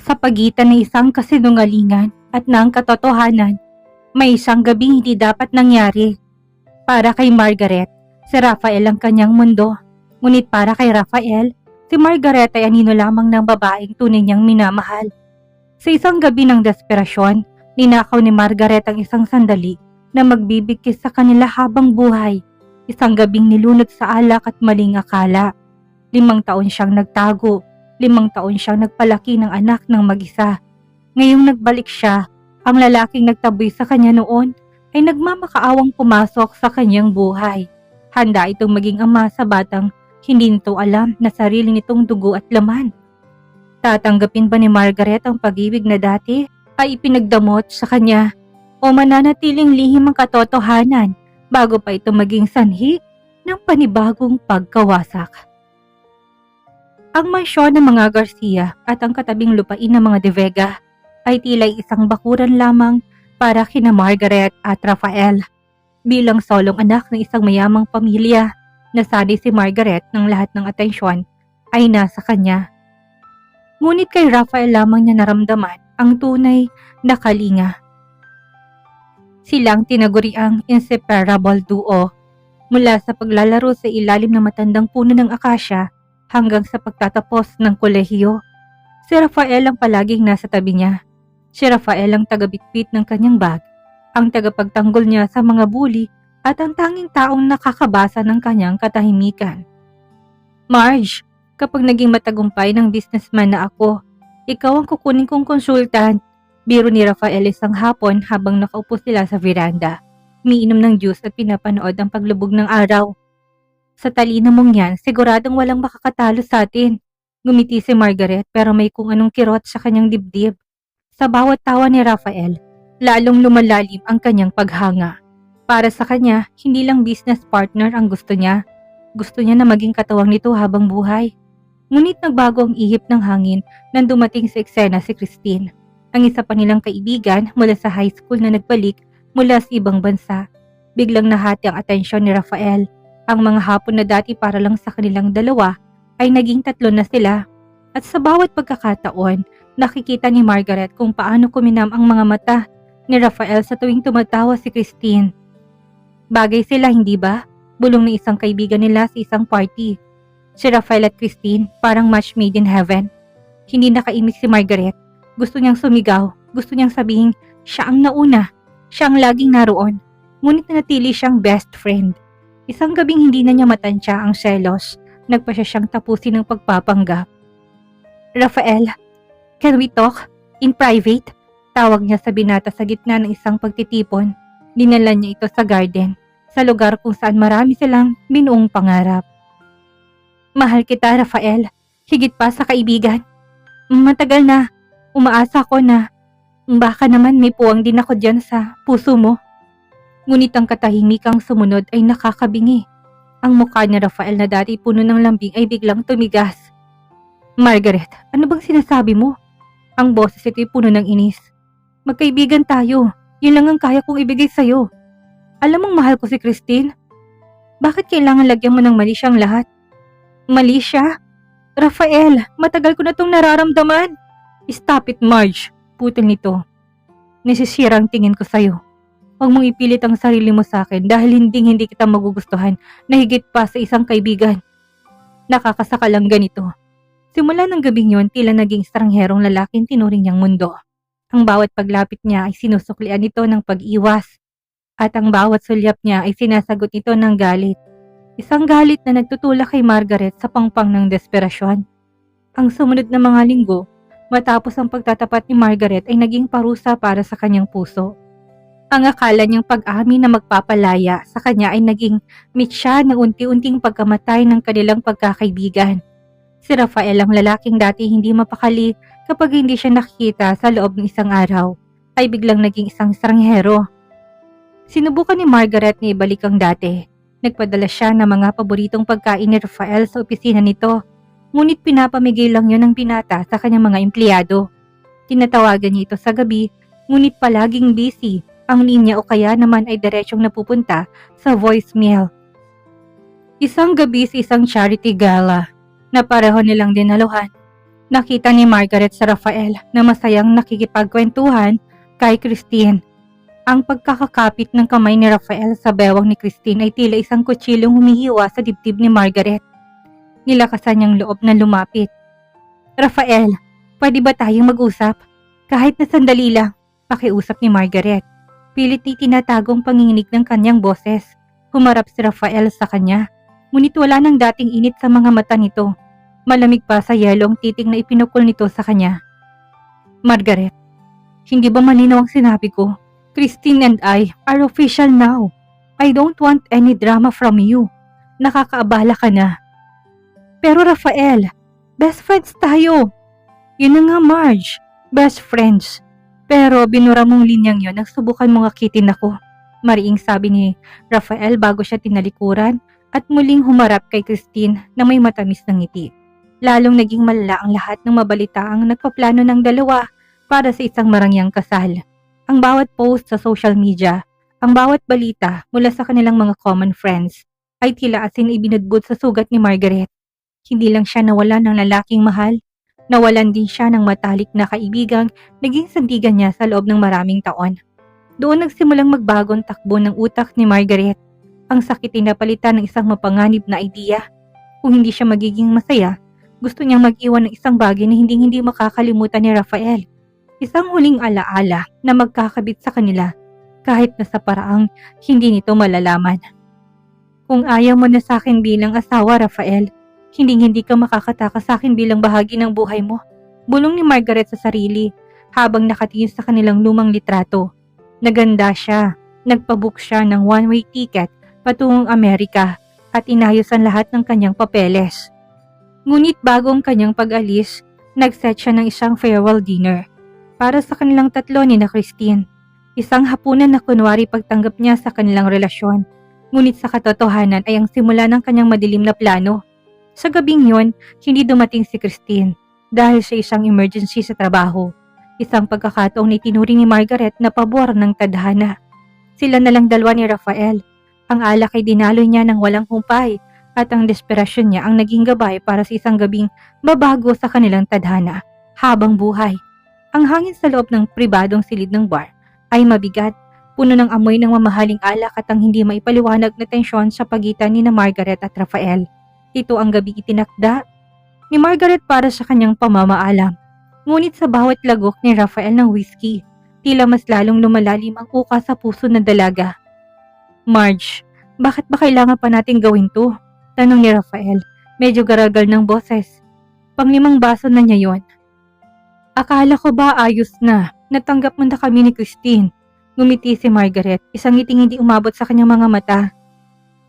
Sa pagitan ng isang kasinungalingan at ng katotohanan, may isang gabing hindi dapat nangyari. Para kay Margaret, si Rafael ang kanyang mundo. Ngunit para kay Rafael, si Margaret ay anino lamang ng babaeng tunay niyang minamahal. Sa isang gabi ng desperasyon, ninakaw ni Margaret ang isang sandali na magbibigkis sa kanila habang buhay. Isang gabing nilunod sa alak at maling akala. 5 taon siyang nagtago. 5 taon siyang nagpalaki ng anak ng mag-isa. Ngayong nagbalik siya, ang lalaking nagtaboy sa kanya noon ay nagmamakaawang pumasok sa kanyang buhay. Handa itong maging ama sa batang hindi nito alam na sarili nitong dugo at laman. Tatanggapin ba ni Margaret ang pag-ibig na dati ay ipinagdamot sa kanya o mananatiling lihim ang katotohanan bago pa ito maging sanhi ng panibagong pagkawasak? Ang mansyon ng mga Garcia at ang katabing lupain ng mga De Vega ay tila'y isang bakuran lamang para kina Margaret at Rafael. Bilang solong anak ng isang mayamang pamilya, nasanay si Margaret ng lahat ng atensyon ay nasa kanya. Ngunit kay Rafael lamang niya naramdaman ang tunay na kalinga. Silang tinaguriang inseparable duo mula sa paglalaro sa ilalim ng matandang puno ng akasya hanggang sa pagtatapos ng kolehiyo. Si Rafael ang palaging nasa tabi niya. Si Rafael ang tagabitbit ng kanyang bag, ang tagapagtanggol niya sa mga bully at ang tanging taong nakakabasa ng kanyang katahimikan. Marge, kapag naging matagumpay ng businessman na ako, ikaw ang kukunin kong konsultant. Biro ni Rafael isang hapon habang nakaupo sila sa veranda, umiinom ng juice at pinapanood ang paglubog ng araw. Sa talino mong yan, siguradong walang makakatalo sa atin. Ngumiti si Margaret pero may kung anong kirot sa kanyang dibdib. Sa bawat tawa ni Rafael, lalong lumalalim ang kanyang paghanga. Para sa kanya, hindi lang business partner ang gusto niya. Gusto niya na maging katawang nito habang buhay. Ngunit nagbago ang ihip ng hangin nang dumating sa eksena si Christine, ang isa pa nilang kaibigan mula sa high school na nagbalik mula sa ibang bansa. Biglang nahati ang atensyon ni Rafael. Ang mga hapon na dati para lang sa kanilang dalawa ay naging 3 na sila. At sa bawat pagkakataon, nakikita ni Margaret kung paano kuminam ang mga mata ni Rafael sa tuwing tumatawa si Christine. Bagay sila, hindi ba? Bulong ng isang kaibigan nila sa isang party. Si Rafael at Christine parang match made in heaven. Hindi nakaimik si Margaret. Gusto niyang sumigaw. Gusto niyang sabihin siya ang nauna. Siya ang laging naroon. Ngunit nanatili siyang best friend. Isang gabing hindi na niya matansya ang selos. Nagpa siya siyang tapusin ng pagpapanggap. Rafael, can we talk? In private? Tawag niya sa binata sa gitna ng isang pagtitipon. Dinala niya ito sa garden, sa lugar kung saan marami silang binuong pangarap. Mahal kita, Rafael. Higit pa sa kaibigan. Matagal na. Umaasa ko na baka naman may puwang din ako dyan sa puso mo. Ngunit ang katahimikang sumunod ay nakakabingi. Ang mukha ni Rafael na dati puno ng lambing ay biglang tumigas. Margaret, ano bang sinasabi mo? Ang boses ito'y puno ng inis. Magkaibigan tayo. Yun lang ang kaya kong ibigay sa'yo. Alam mong mahal ko si Christine. Bakit kailangan lagyan mo ng mali siyang lahat? Mali siya? Rafael, matagal ko na itong nararamdaman. Stop it, Marge. Putol nito. Nasisirang tingin ko sa'yo. Huwag mong ipilit ang sarili mo sa akin dahil hindi kita magugustuhan na higit pa sa isang kaibigan. Nakakasaka lang ganito. Simula ng gabing yun, tila naging estrangherong lalaking tinuring niyang mundo. Ang bawat paglapit niya ay sinusuklian nito ng pag-iwas. At ang bawat sulyap niya ay sinasagot nito ng galit. Isang galit na nagtutulak kay Margaret sa pangpang ng desperasyon. Ang sumunod na mga linggo, matapos ang pagtatapat ni Margaret ay naging parusa para sa kanyang puso. Ang akala niyang pag-amin na magpapalaya sa kanya ay naging mitya ng unti-unting pagkamatay ng kanilang pagkakaibigan. Si Rafael, ang lalaking dati hindi mapakali kapag hindi siya nakikita sa loob ng isang araw, ay biglang naging isang estranghero. Sinubukan ni Margaret na ibalik ang dati. Nagpadala siya ng mga paboritong pagkain ni Rafael sa opisina nito, ngunit pinapamigay lang yun ng binata sa kanyang mga empleyado. Tinatawagan niya ito sa gabi, ngunit palaging busy. Ang linya o kaya naman ay diretsyong napupunta sa voicemail. Isang gabi sa isang charity gala na pareho nilang dinaluhan. Nakita ni Margaret sa Rafael na masayang nakikipagkwentuhan kay Christine. Ang pagkakakapit ng kamay ni Rafael sa bewang ni Christine ay tila isang kutsilong humihiwa sa dibdib ni Margaret. Nilakasan niyang loob na lumapit. Rafael, pwede ba tayong mag-usap? Kahit na sandali lang, pakiusap ni Margaret. Pilit ni tinatagong panginginig ng kanyang boses. Humarap si Rafael sa kanya, ngunit wala nang dating init sa mga mata nito. Malamig pa sa yelong titig na ipinukol nito sa kanya. Margaret, hindi ba malinaw ang sinabi ko? Christine and I are official now. I don't want any drama from you. Nakakaabala ka na. Pero Rafael, best friends tayo. Yun na nga Marge, best friends. Pero binura mong linyang yun nang subukan mong akitin ako. Mariing sabi ni Rafael bago siya tinalikuran at muling humarap kay Christine na may matamis na ngiti. Lalong naging malala ang lahat ng mabalitaang nagpaplano ng dalawa para sa isang marangyang kasal. Ang bawat post sa social media, ang bawat balita mula sa kanilang mga common friends ay tila asin ibinudbud sa sugat ni Margaret. Hindi lang siya nawalan ng lalaking mahal, nawalan din siya ng matalik na kaibigang naging sandigan niya sa loob ng maraming taon. Doon nagsimulang magbagong takbo ng utak ni Margaret. Ang sakit ay napalitan ng isang mapanganib na idea. Kung hindi siya magiging masaya, gusto niyang mag-iwan ng isang bagay na hindi makakalimutan ni Rafael. Isang huling alaala na magkakabit sa kanila kahit na sa paraang hindi nito malalaman. Kung ayaw mo na sa akin bilang asawa, Rafael, hindi ka makakatakas sa akin bilang bahagi ng buhay mo. Bulong ni Margaret sa sarili habang nakatingin sa kanilang lumang litrato. Naganda siya, nagpabook siya ng one-way ticket patungong Amerika at inayos ang lahat ng kanyang papeles. Ngunit bago ang kanyang pag-alis, nag-set siya ng isang farewell dinner para sa kanilang tatlo ni na Christine. Isang hapunan na kunwari pagtanggap niya sa kanilang relasyon. Ngunit sa katotohanan ay ang simula ng kanyang madilim na plano. Sa gabing yon, hindi dumating si Christine dahil sa isang emergency sa trabaho. Isang pagkakataong na itinuring ni Margaret na pabor ng tadhana. Sila na lang dalawa ni Rafael. Ang alak ay dinaloy niya ng walang humpay at ang desperasyon niya ang naging gabay para sa isang gabing babago sa kanilang tadhana habang buhay. Ang hangin sa loob ng pribadong silid ng bar ay mabigat, puno ng amoy ng mamahaling alak at ang hindi maipaliwanag na tensyon sa pagitan ni na Margaret at Rafael. Ito ang gabi itinakda ni Margaret para sa kanyang pamamaalam. Ngunit sa bawat lagok ni Rafael ng whiskey, tila mas lalong lumalalim ang uka sa puso ng dalaga. Marge, bakit ba kailangan pa natin gawin to? Tanong ni Rafael, medyo garagal ng boses. Pang-5 baso na niya yon. Akala ko ba ayos na, natanggap mo na kami ni Christine. Ngumiti si Margaret, isang ngiting hindi umabot sa kanyang mga mata.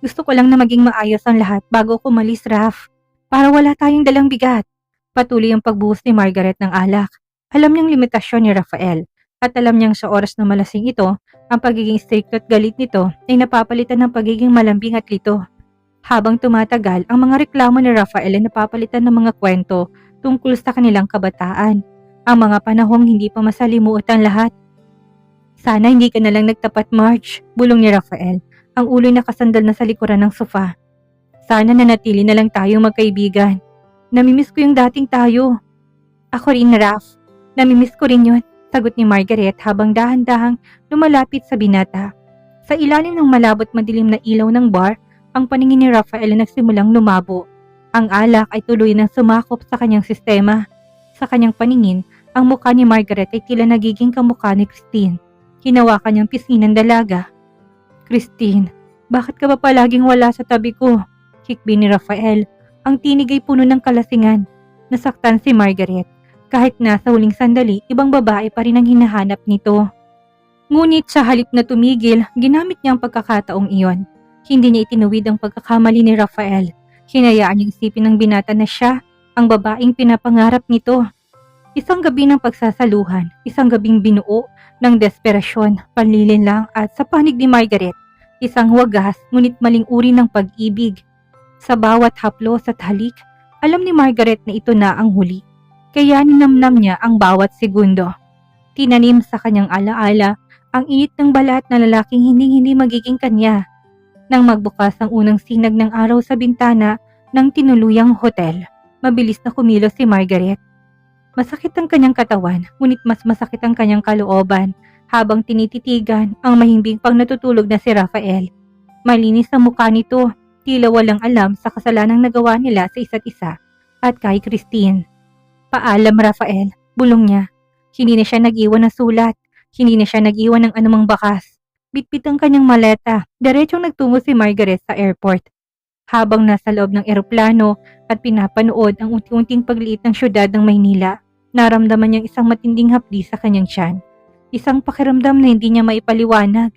Gusto ko lang na maging maayos ang lahat bago ko umalis, Raf, para wala tayong dalang bigat. Patuloy ang pagbuhos ni Margaret ng alak. Alam niyang limitasyon ni Rafael at alam niyang sa oras na malasing ito, ang pagiging strict at galit nito ay napapalitan ng pagiging malambing at lito. Habang tumatagal, ang mga reklamo ni Rafael ay napapalitan ng mga kwento tungkol sa kanilang kabataan. Ang mga panahong hindi pa masalimuot ang lahat. Sana hindi ka na lang nagtapat, Marge, bulong ni Rafael, ang ulo'y nakasandal na sa likuran ng sofa. Sana nanatili na lang tayo magkaibigan. Namimiss ko yung dating tayo. Ako rin, Raf. Namimiss ko rin yun, sagot ni Margaret habang dahan-dahang lumalapit sa binata. Sa ilalim ng malabot madilim na ilaw ng bar, ang paningin ni Rafael ay nagsimulang lumabo. Ang alak ay tuloy nang sumakop sa kanyang sistema. Sa kanyang paningin, ang mukha ni Margaret ay tila nagiging kamukha ni Christine. Hinawakan niyang pisngi ng dalaga. Christine, bakit ka ba palaging wala sa tabi ko? Hikbi ni Rafael. Ang tinig ay puno ng kalasingan. Nasaktan si Margaret. Kahit nasa huling sandali, ibang babae pa rin ang hinahanap nito. Ngunit sa halip na tumigil, ginamit niya ang pagkakataong iyon. Hindi niya itinuwid ang pagkakamali ni Rafael. Hinayaan niyang isipin ng binata na siya ang babaeng pinapangarap nito. Isang gabi ng pagsasaluhan, isang gabing binuo ng desperasyon, panlilinlang at sa panig ni Margaret, isang wagas ngunit maling uri ng pag-ibig. Sa bawat haplos at halik, alam ni Margaret na ito na ang huli, kaya ninamnam niya ang bawat segundo. Tinanim sa kanyang alaala ang init ng balat na lalaking hindi magiging kanya. Nang magbukas ang unang sinag ng araw sa bintana ng tinuluyang hotel, mabilis na kumilos si Margaret. Masakit ang kanyang katawan, ngunit mas masakit ang kanyang kalooban habang tinititigan ang mahimbing pang natutulog na si Rafael. Malinis ang mukha nito, tila walang alam sa kasalanang nagawa nila sa isa't isa at kay Christine. Paalam Rafael, bulong niya. Hindi na siya nag-iwan ng sulat, hindi na siya nag-iwan ng anumang bakas. Bitbit ang kanyang maleta, diretsong nagtungo si Margaret sa airport. Habang nasa loob ng eroplano at pinapanood ang unti-unting pagliit ng syudad ng Maynila, naramdaman niyang isang matinding hapdi sa kanyang tiyan. Isang pakiramdam na hindi niya maipaliwanag.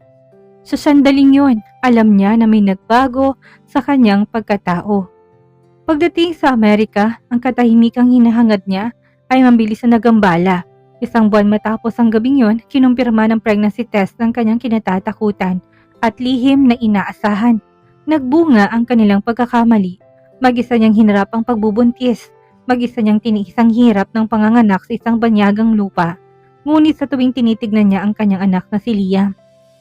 Sa sandaling yun, alam niya na may nagbago sa kanyang pagkatao. Pagdating sa Amerika, ang katahimikang hinahangad niya ay mabilis na nagambala. Isang buwan matapos ang gabing yun, kinumpirma ng pregnancy test ng kanyang kinatatakutan at lihim na inaasahan. Nagbunga ang kanilang pagkakamali. Mag-isa niyang hinarap ang pagbubuntis. Mag-isa niyang tiniis ang hirap ng panganganak sa isang banyagang lupa. Ngunit sa tuwing tinitignan niya ang kanyang anak na si Liam,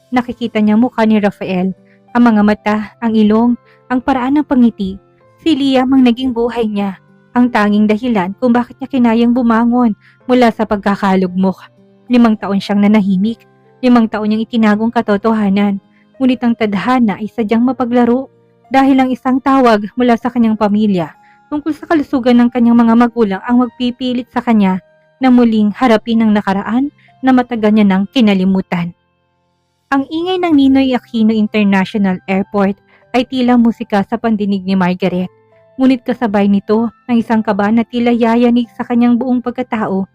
nakikita niya mukha ni Rafael, ang mga mata, ang ilong, ang paraan ng pangiti. Si Liam ang naging buhay niya, ang tanging dahilan kung bakit niya kinayang bumangon mula sa pagkakalugmok. 5 taon siyang nanahimik, 5 taon niyang itinagong katotohanan, ngunit ang tadhana ay sadyang mapaglaro dahil ang isang tawag mula sa kanyang pamilya tungkol sa kalusugan ng kanyang mga magulang ang magpipilit sa kanya na muling harapin ang nakaraan na matagal niya nang kinalimutan. Ang ingay ng Ninoy Aquino International Airport ay tila musika sa pandinig ni Margaret. Ngunit kasabay nito ang isang kaba na tila yayanig sa kanyang buong pagkatao.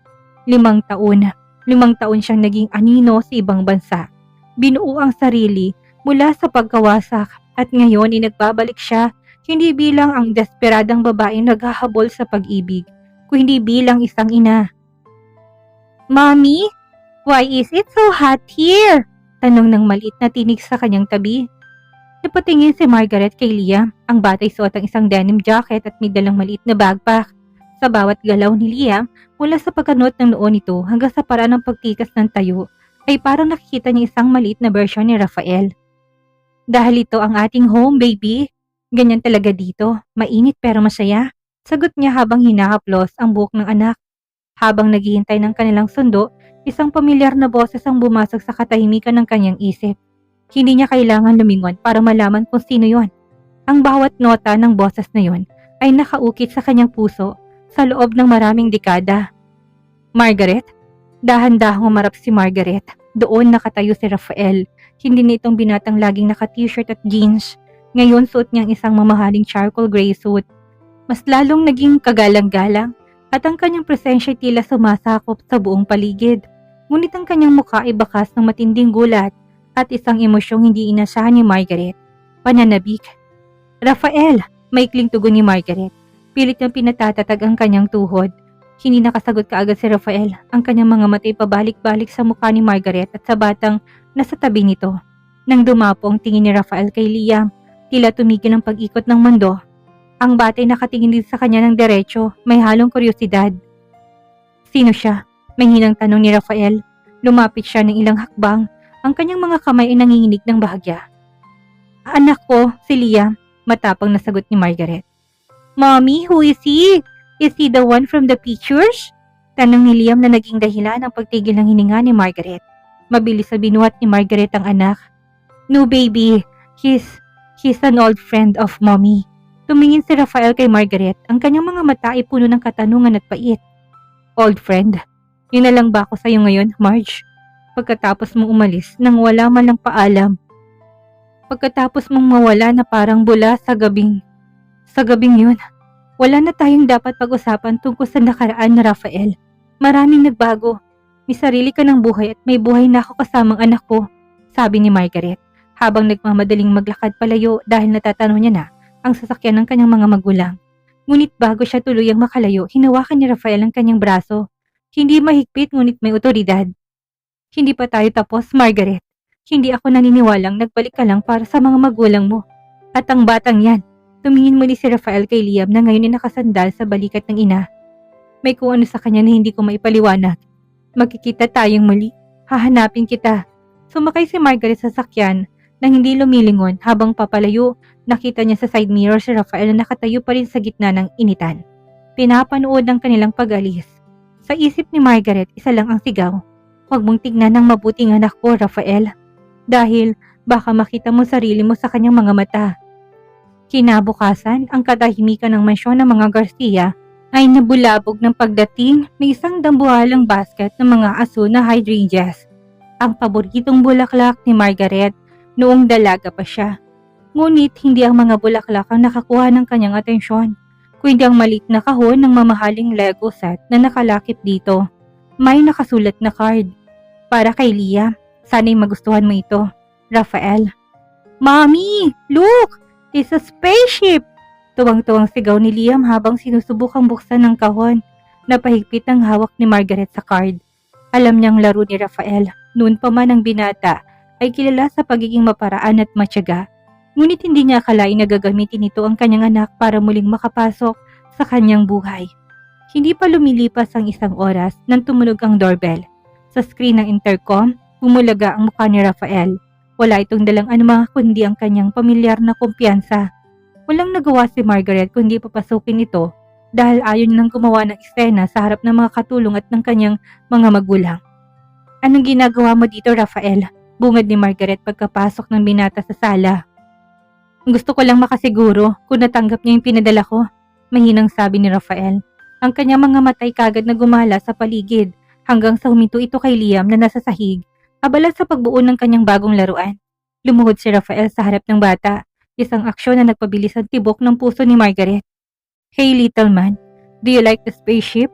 5 taon. 5 taon siyang naging anino sa ibang bansa. Binuo ang sarili mula sa pagkawasak at ngayon ay nagbabalik siya hindi bilang ang desperadang babaeng naghahabol sa pag-ibig, kundi bilang isang ina. Mommy, why is it so hot here? Tanong ng maliit na tinig sa kanyang tabi. Napatingin si Margaret kay Liam. Ang batay suot ang isang denim jacket at may dalang maliit na backpack. Sa bawat galaw ni Liam, mula sa pagkanot ng noo nito hanggang sa paraan ng pagtikas ng tayo, ay parang nakikita niya isang maliit na version ni Rafael. Dahil ito ang ating home, baby. Ganyan talaga dito, mainit pero masaya. Sagot niya habang hinahaplos ang buhok ng anak. Habang naghihintay ng kanilang sundo, isang pamilyar na boses ang bumasag sa katahimikan ng kanyang isip. Hindi niya kailangan lumingon para malaman kung sino yon. Ang bawat nota ng boses na yon ay nakaukit sa kanyang puso sa loob ng maraming dekada. Margaret? Dahan-dahang umarap si Margaret. Doon nakatayo si Rafael. Hindi na itong binatang laging naka-t-shirt at jeans. Ngayon suot niyang isang mamahaling charcoal gray suit. Mas lalong naging kagalang-galang at ang kanyang presensya tila sumasakop sa buong paligid. Ngunit ang kanyang mukha ay bakas ng matinding gulat at isang emosyong hindi inasahan ni Margaret. Pananabik. Rafael! Maikling tugon ni Margaret. Pilit niyang pinatatatag ang kanyang tuhod. Hindi nakasagot kaagad si Rafael. Ang kanyang mga mata'y pabalik-balik sa mukha ni Margaret at sa batang nasa tabi nito. Nang dumapo ang tingin ni Rafael kay Liam, tila tumigil ang pag-ikot ng mundo. Ang batay nakatingin din sa kanya ng diretso, may halong kuryosidad. Sino siya? May hinang tanong ni Rafael. Lumapit siya ng ilang hakbang. Ang kanyang mga kamay ay nanginginig ng bahagya. Anak ko, si Liam, matapang na sagot ni Margaret. Mommy, who is he? Is he the one from the pictures? Tanong ni Liam na naging dahilan ng pagtigil ng hininga ni Margaret. Mabilis na binuhat ni Margaret ang anak. No baby, he's an old friend of mommy. Tumingin si Rafael kay Margaret, ang kanyang mga mata ay puno ng katanungan at pait. Old friend, yun na lang ba ako sa'yo ngayon, Marge? Pagkatapos mong umalis nang wala man lang paalam. Pagkatapos mong mawala na parang bula sa gabing yun, wala na tayong dapat pag-usapan tungkol sa nakaraan na Rafael. Maraming nagbago. May sarili ka ng buhay at may buhay na ako kasamang anak ko, sabi ni Margaret, habang nagmamadaling maglakad palayo dahil natatanaw niya na ang sasakyan ng kanyang mga magulang. Ngunit bago siya tuluyang makalayo, hinawakan ni Rafael ang kanyang braso. Hindi mahigpit ngunit may otoridad. Hindi pa tayo tapos, Margaret. Hindi ako naniniwalang nagbalik ka lang para sa mga magulang mo. At ang batang yan, tumingin muli si Rafael kay Liam na ngayon ay nakasandal sa balikat ng ina. May kung ano sa kanya na hindi ko maipaliwanag. Magkikita tayong muli. Hahanapin kita. Sumakay si Margaret sa sakyan nang hindi lumilingon habang papalayo. Nakita niya sa side mirror si Rafael na nakatayo pa rin sa gitna ng initan. Pinapanood ang kanilang pag-alis. Sa isip ni Margaret, isa lang ang sigaw. Huwag mong tignan ng mabuting anak ko, Rafael. Dahil baka makita mo sarili mo sa kanyang mga mata. Kinabukasan, ang katahimikan ng mansyon ng mga Garcia ay nabulabog ng pagdating ng isang dambuhalang basket ng mga aso na hydrangeas. Ang paboritong bulaklak ni Margaret noong dalaga pa siya. Ngunit hindi ang mga bulaklak ang nakakuha ng kanyang atensyon, kundi ang maliit na kahon ng mamahaling Lego set na nakalakip dito. May nakasulat na card. Para kay Leah, sana'y magustuhan mo ito, Rafael. Mommy! Look! It's a spaceship! Tuwang-tuwang sigaw ni Liam habang sinusubukang buksan ng kahon. Napahigpit ang hawak ni Margaret sa card. Alam niyang laro ni Rafael. Noon pa man ang binata ay kilala sa pagiging maparaan at matyaga. Ngunit hindi niya akalain na gagamitin nito ang kanyang anak para muling makapasok sa kanyang buhay. Hindi pa lumilipas ang isang oras nang tumunog ang doorbell. Sa screen ng intercom, bumulaga ang mukha ni Rafael. Wala itong dalang anumang kundi ang kanyang pamilyar na kumpiyansa. Walang nagawa si Margaret kundi papasukin ito dahil ayaw nang gumawa ng eksena sa harap ng mga katulong at ng kanyang mga magulang. Anong ginagawa mo dito, Rafael? Bungad ni Margaret pagkapasok ng binata sa sala. Gusto ko lang makasiguro kung natanggap niya yung pinadala ko, mahinang sabi ni Rafael. Ang kanyang mga matay kagad na gumala sa paligid hanggang sa huminto ito kay Liam na nasa sahig, abala sa pagbuo ng kanyang bagong laruan. Lumuhod si Rafael sa harap ng bata, isang aksyon na nagpabilis ang tibok ng puso ni Margaret. Hey little man, do you like the spaceship?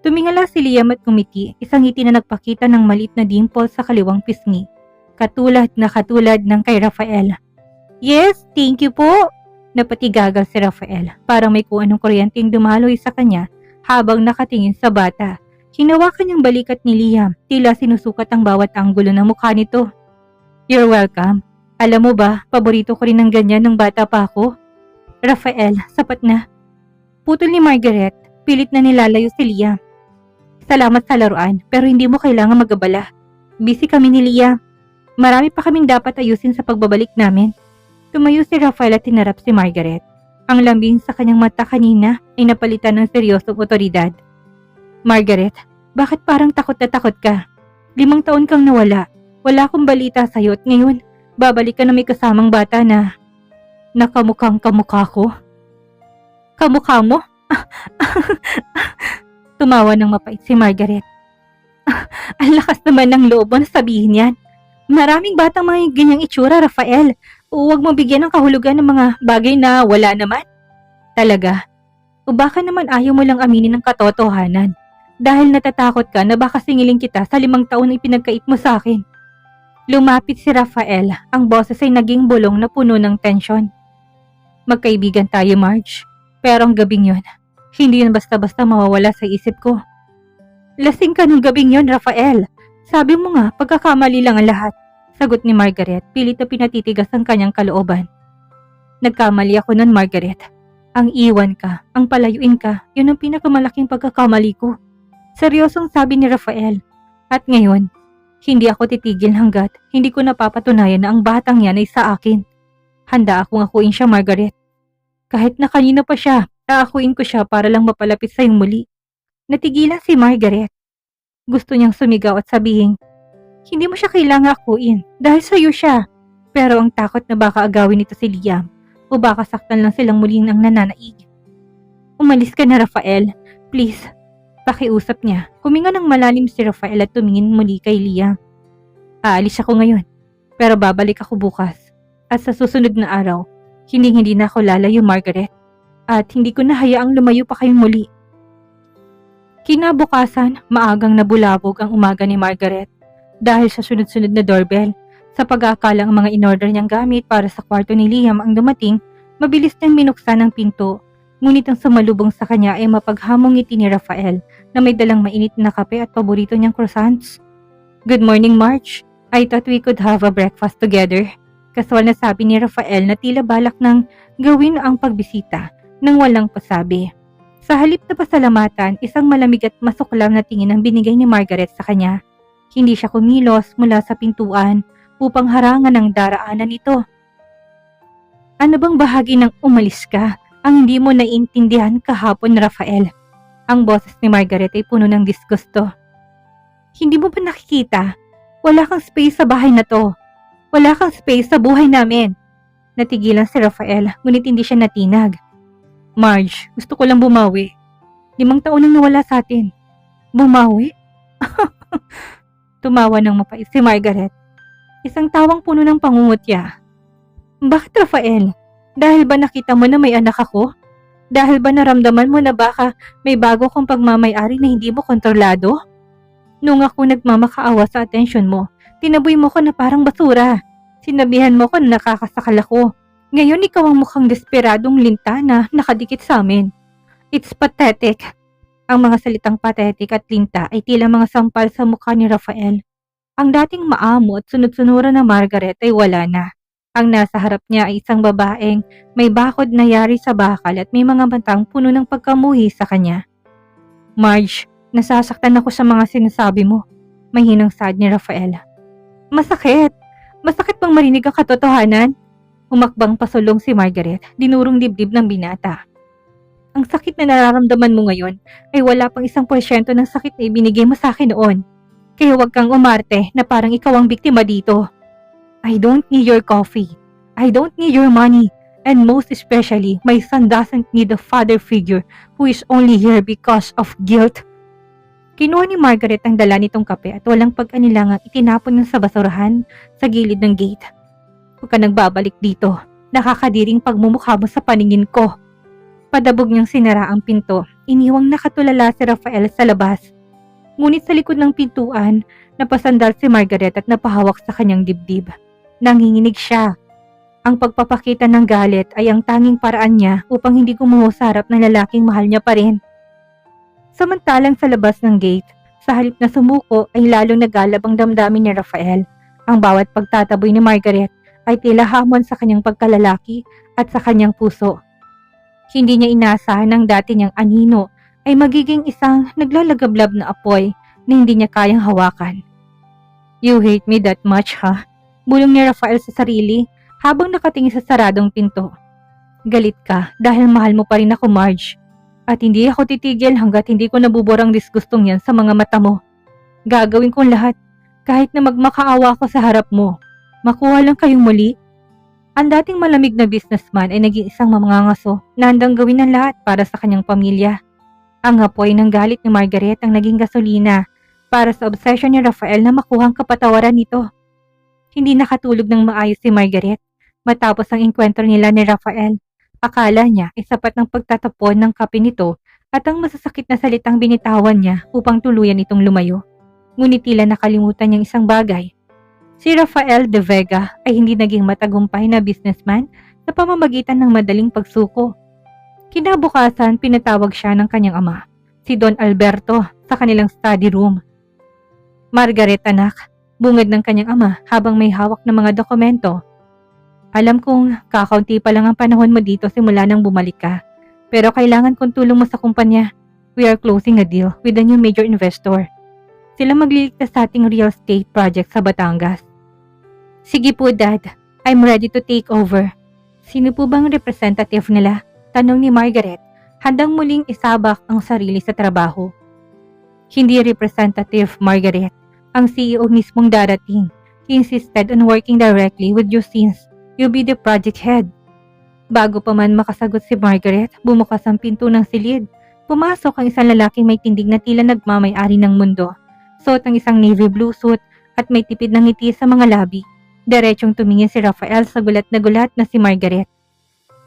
Tumingala si Liam at kumiti, isang ngiti na nagpakita ng maliit na dimple sa kaliwang pisngi. Katulad ng kay Rafael. Yes, thank you po. Napatigagal si Rafael, parang may kung anong kuryenteng dumaloy sa kanya habang nakatingin sa bata. Hinawakan niyang balikat ni Liam, tila sinusukat ang bawat anggulo ng mukha nito. You're welcome. Alam mo ba, paborito ko rin ng ganyan ng bata pa ako. Rafael, sapat na. Putol ni Margaret, pilit na nilalayo si Liam. Salamat sa laruan, pero hindi mo kailangan magabala. Busy kami ni Liam. Marami pa kaming dapat ayusin sa pagbabalik namin. Tumayo si Rafael at tinarap si Margaret. Ang lambing sa kanyang mata kanina ay napalitan ng seryosong otoridad. Margaret, bakit parang takot na takot ka? 5 taon kang nawala. Wala akong balita sa'yo at ngayon, babalik ka na may kasamang bata na nakamukhang kamukha ko. Kamukha mo? Tumawa ng mapait si Margaret. Ang lakas naman ng loob mo na sabihin yan. Maraming batang mga ganyang itsura, Rafael. Huwag mo bigyan ng kahulugan ng mga bagay na wala naman. Talaga? O baka naman ayaw mo lang aminin ng katotohanan dahil natatakot ka na baka singilin kita sa 5 taon na ipinagkait mo sa akin. Lumapit si Rafael, ang boses ay naging bulong na puno ng tensyon. Magkaibigan tayo, Marge. Pero ang gabing yon, hindi yun basta-basta mawawala sa isip ko. Lasing ka nung gabing yon, Rafael. Sabi mo nga, pagkakamali lang ang lahat. Sagot ni Margaret, pilit na pinatitigas ang kanyang kalooban. Nagkamali ako nun, Margaret. Ang iwan ka, ang palayuin ka, yun ang pinakamalaking pagkakamali ko. Seryosong sabi ni Rafael. At ngayon, hindi ako titigil hanggat hindi ko napapatunayan na ang batang yan ay sa akin. Handa akong akuin siya, Margaret. Kahit na kanina pa siya, aakuin ko siya para lang mapalapit sa'yong muli. Natigilan si Margaret. Gusto niyang sumigaw at sabihin, hindi mo siya kailangang akuin dahil sa'yo siya. Pero ang takot na baka agawin nito si Liam o baka saktan lang silang muli ng nananaig. Umalis ka na, Rafael. Please. Pakiusap niya. Kuminga ng malalim si Rafael at tumingin muli kay Liam. Aalis ako ngayon, pero babalik ako bukas. At sa susunod na araw, hindi na ako lalayo, Margaret. At hindi ko na hayaang lumayo pa kayong muli. Kinabukasan, maagang nabulabog ang umaga ni Margaret dahil sa sunod-sunod na doorbell. Sa pag-aakalang mga in-order niyang gamit para sa kwarto ni Liam ang dumating, mabilis niyang minuksan ang pinto. Ngunit ang sumalubong sa kanya ay mapaghamong ngiti ni Rafael na may dalang mainit na kape at paborito niyang croissants. Good morning, Marge. I thought we could have a breakfast together. Kaswal na sabi ni Rafael na tila balak ng gawin ang pagbisita nang walang pasabi. Sa halip na pasalamatan, isang malamig at masuklam na tingin ang binigay ni Margaret sa kanya. Hindi siya kumilos mula sa pintuan upang harangan ang daraanan nito. Ano bang bahagi ng umalis ka ang hindi mo naiintindihan kahapon, Rafael? Ang boses ni Margaret ay puno ng disgusto. Hindi mo ba nakikita? Wala kang space sa bahay na to. Wala kang space sa buhay namin. Natigilan si Rafael, ngunit hindi siya natinag. Marge, gusto ko lang bumawi. 5 taon nang nawala sa atin. Bumawi? Tumawa ng mapait si Margaret. Isang tawang puno ng pangungutya. Bakit, Rafael? Dahil ba nakita mo na may anak ako? Dahil ba naramdaman mo na baka may bago kong pagmamay-ari na hindi mo kontrolado? Nung ako nagmamakaawa sa atensyon mo, tinaboy mo ko na parang basura. Sinabihan mo ko na nakakasakal ako. Ngayon ikaw ang mukhang desperadong linta na nakadikit sa amin. It's pathetic. Ang mga salitang pathetic at linta ay tila mga sampal sa mukha ni Rafael. Ang dating maamo at sunod-sunura na Margaret ay wala na. Ang nasa harap niya ay isang babaeng may bakod na yari sa bakal at may mga matang puno ng pagkamuhi sa kanya. Marge, nasasaktan ako sa mga sinasabi mo. Mahinang saad ni Rafael. Masakit. Masakit bang marinig ang katotohanan? Humakbang pasulong si Margaret, dinurong dibdib ng binata. Ang sakit na nararamdaman mo ngayon ay wala pang 1% ng sakit na ibinigay mo sa akin noon. Kaya huwag kang umarte na parang ikaw ang biktima dito. I don't need your coffee. I don't need your money. And most especially, my son doesn't need a father figure who is only here because of guilt. Kinuha ni Margaret ang dala nitong kape at walang pag-anilangang itinapon niya sa basurahan sa gilid ng gate. Huwag ka nagbabalik dito. Nakakadiring pagmumukha mo sa paningin ko. Padabog niyang sinara ang pinto. Iniwang nakatulala si Rafael sa labas. Ngunit sa likod ng pintuan, napasandal si Margaret at napahawak sa kanyang dibdib. Nanginginig siya. Ang pagpapakita ng galit ay ang tanging paraan niya upang hindi gumuho sa harap ng lalaking mahal niya pa rin. Samantalang sa labas ng gate, sa halip na sumuko ay lalong nagalab ang damdamin ni Rafael. Ang bawat pagtataboy ni Margaret ay tila hamon sa kanyang pagkalalaki at sa kanyang puso. Hindi niya inaasahan ng dati niyang anino ay magiging isang naglalagablab na apoy na hindi niya kayang hawakan. You hate me that much, ha? Bulong ni Rafael sa sarili habang nakatingin sa saradong pinto. Galit ka dahil mahal mo pa rin ako, Marge. At hindi ako titigil hanggat hindi ko nabuborang disgustong yan sa mga mata mo. Gagawin kong lahat kahit na magmakaawa ako sa harap mo. Makuha lang kayong muli. Ang dating malamig na businessman ay naging isang mamangangaso na handang gawin ng lahat para sa kanyang pamilya. Ang apoy ng galit ni Margaret ang naging gasolina para sa obsession ni Rafael na makuha ang kapatawaran nito. Hindi nakatulog ng maayos si Margaret matapos ang engkwentro nila ni Rafael. Akala niya ay sapat ng pagtatapon ng kape nito at ang masasakit na salitang binitawan niya upang tuluyan itong lumayo. Ngunit tila nakalimutan niyang isang bagay. Si Rafael de Vega ay hindi naging matagumpay na businessman sa pamamagitan ng madaling pagsuko. Kinabukasan, pinatawag siya ng kanyang ama, si Don Alberto, sa kanilang study room. Margaret, anak, bungad ng kanyang ama habang may hawak na mga dokumento. Alam kong kakaunti pa lang ang panahon mo dito simula nang bumalik ka, pero kailangan kong tulong mo sa kumpanya. We are closing a deal with a new major investor. Sila magliligtas sa ating real estate project sa Batangas. Sige po, Dad. I'm ready to take over. Sino po bang representative nila? Tanong ni Margaret, handang muling isabak ang sarili sa trabaho. Hindi representative, Margaret. Ang CEO mismong darating. He insisted on working directly with you since you be the project head. Bago pa man makasagot si Margaret, bumukas ang pinto ng silid. Pumasok ang isang lalaking may tindig na tila nagmamay-ari ng mundo. Suot ang isang navy blue suit at may tipid ng ngiti sa mga labi. Diretsong tumingin si Rafael sa gulat na si Margaret.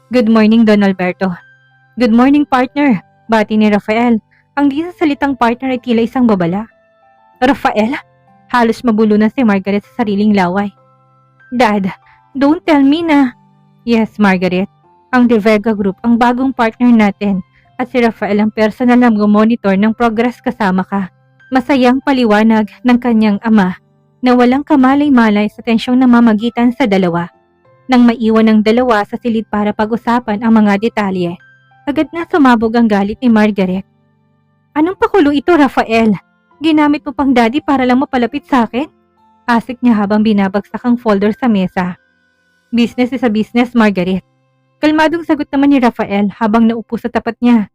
Good morning, Don Alberto. Good morning, partner. Bati ni Rafael. Ang di sa salitang partner ay tila isang babala. Rafael? Halos mabulunan si Margaret sa sariling laway. Dad, don't tell me na. Yes, Margaret. Ang De Vega Group ang bagong partner natin at si Rafael ang personal na monitor ng progress kasama ka. Masayang paliwanag ng kanyang ama na walang kamalay-malay sa tensyong namamagitan sa dalawa. Nang maiwan ng dalawa sa silid para pag-usapan ang mga detalye, agad na sumabog ang galit ni Margaret. Anong pakulo ito, Rafael? Ginamit mo pang daddy para lang mapalapit sa akin? Asik niya habang binabagsak ang folder sa mesa. Business is a business, Margaret. Kalmadong sagot naman ni Rafael habang naupo sa tapat niya.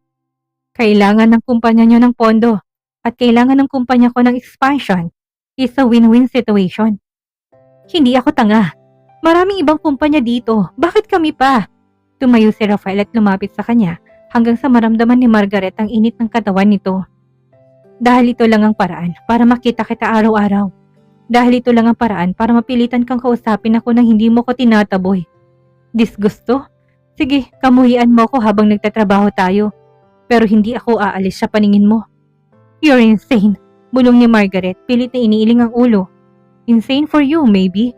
Kailangan ng kumpanya niyo ng pondo at kailangan ng kumpanya ko ng expansion. It's a win-win situation. Hindi ako tanga. Maraming ibang kumpanya dito. Bakit kami pa? Tumayo si Rafael at lumapit sa kanya hanggang sa maramdaman ni Margaret ang init ng katawan nito. Dahil ito lang ang paraan para makita kita araw-araw. Dahil ito lang ang paraan para mapilitan kang kausapin ako nang hindi mo ko tinataboy. Disgusto? Sige, kamuhian mo ako habang nagtatrabaho tayo. Pero hindi ako aalis sa paningin mo. You're insane, bulong ni Margaret, pilit na iniiling ang ulo. Insane for you, maybe.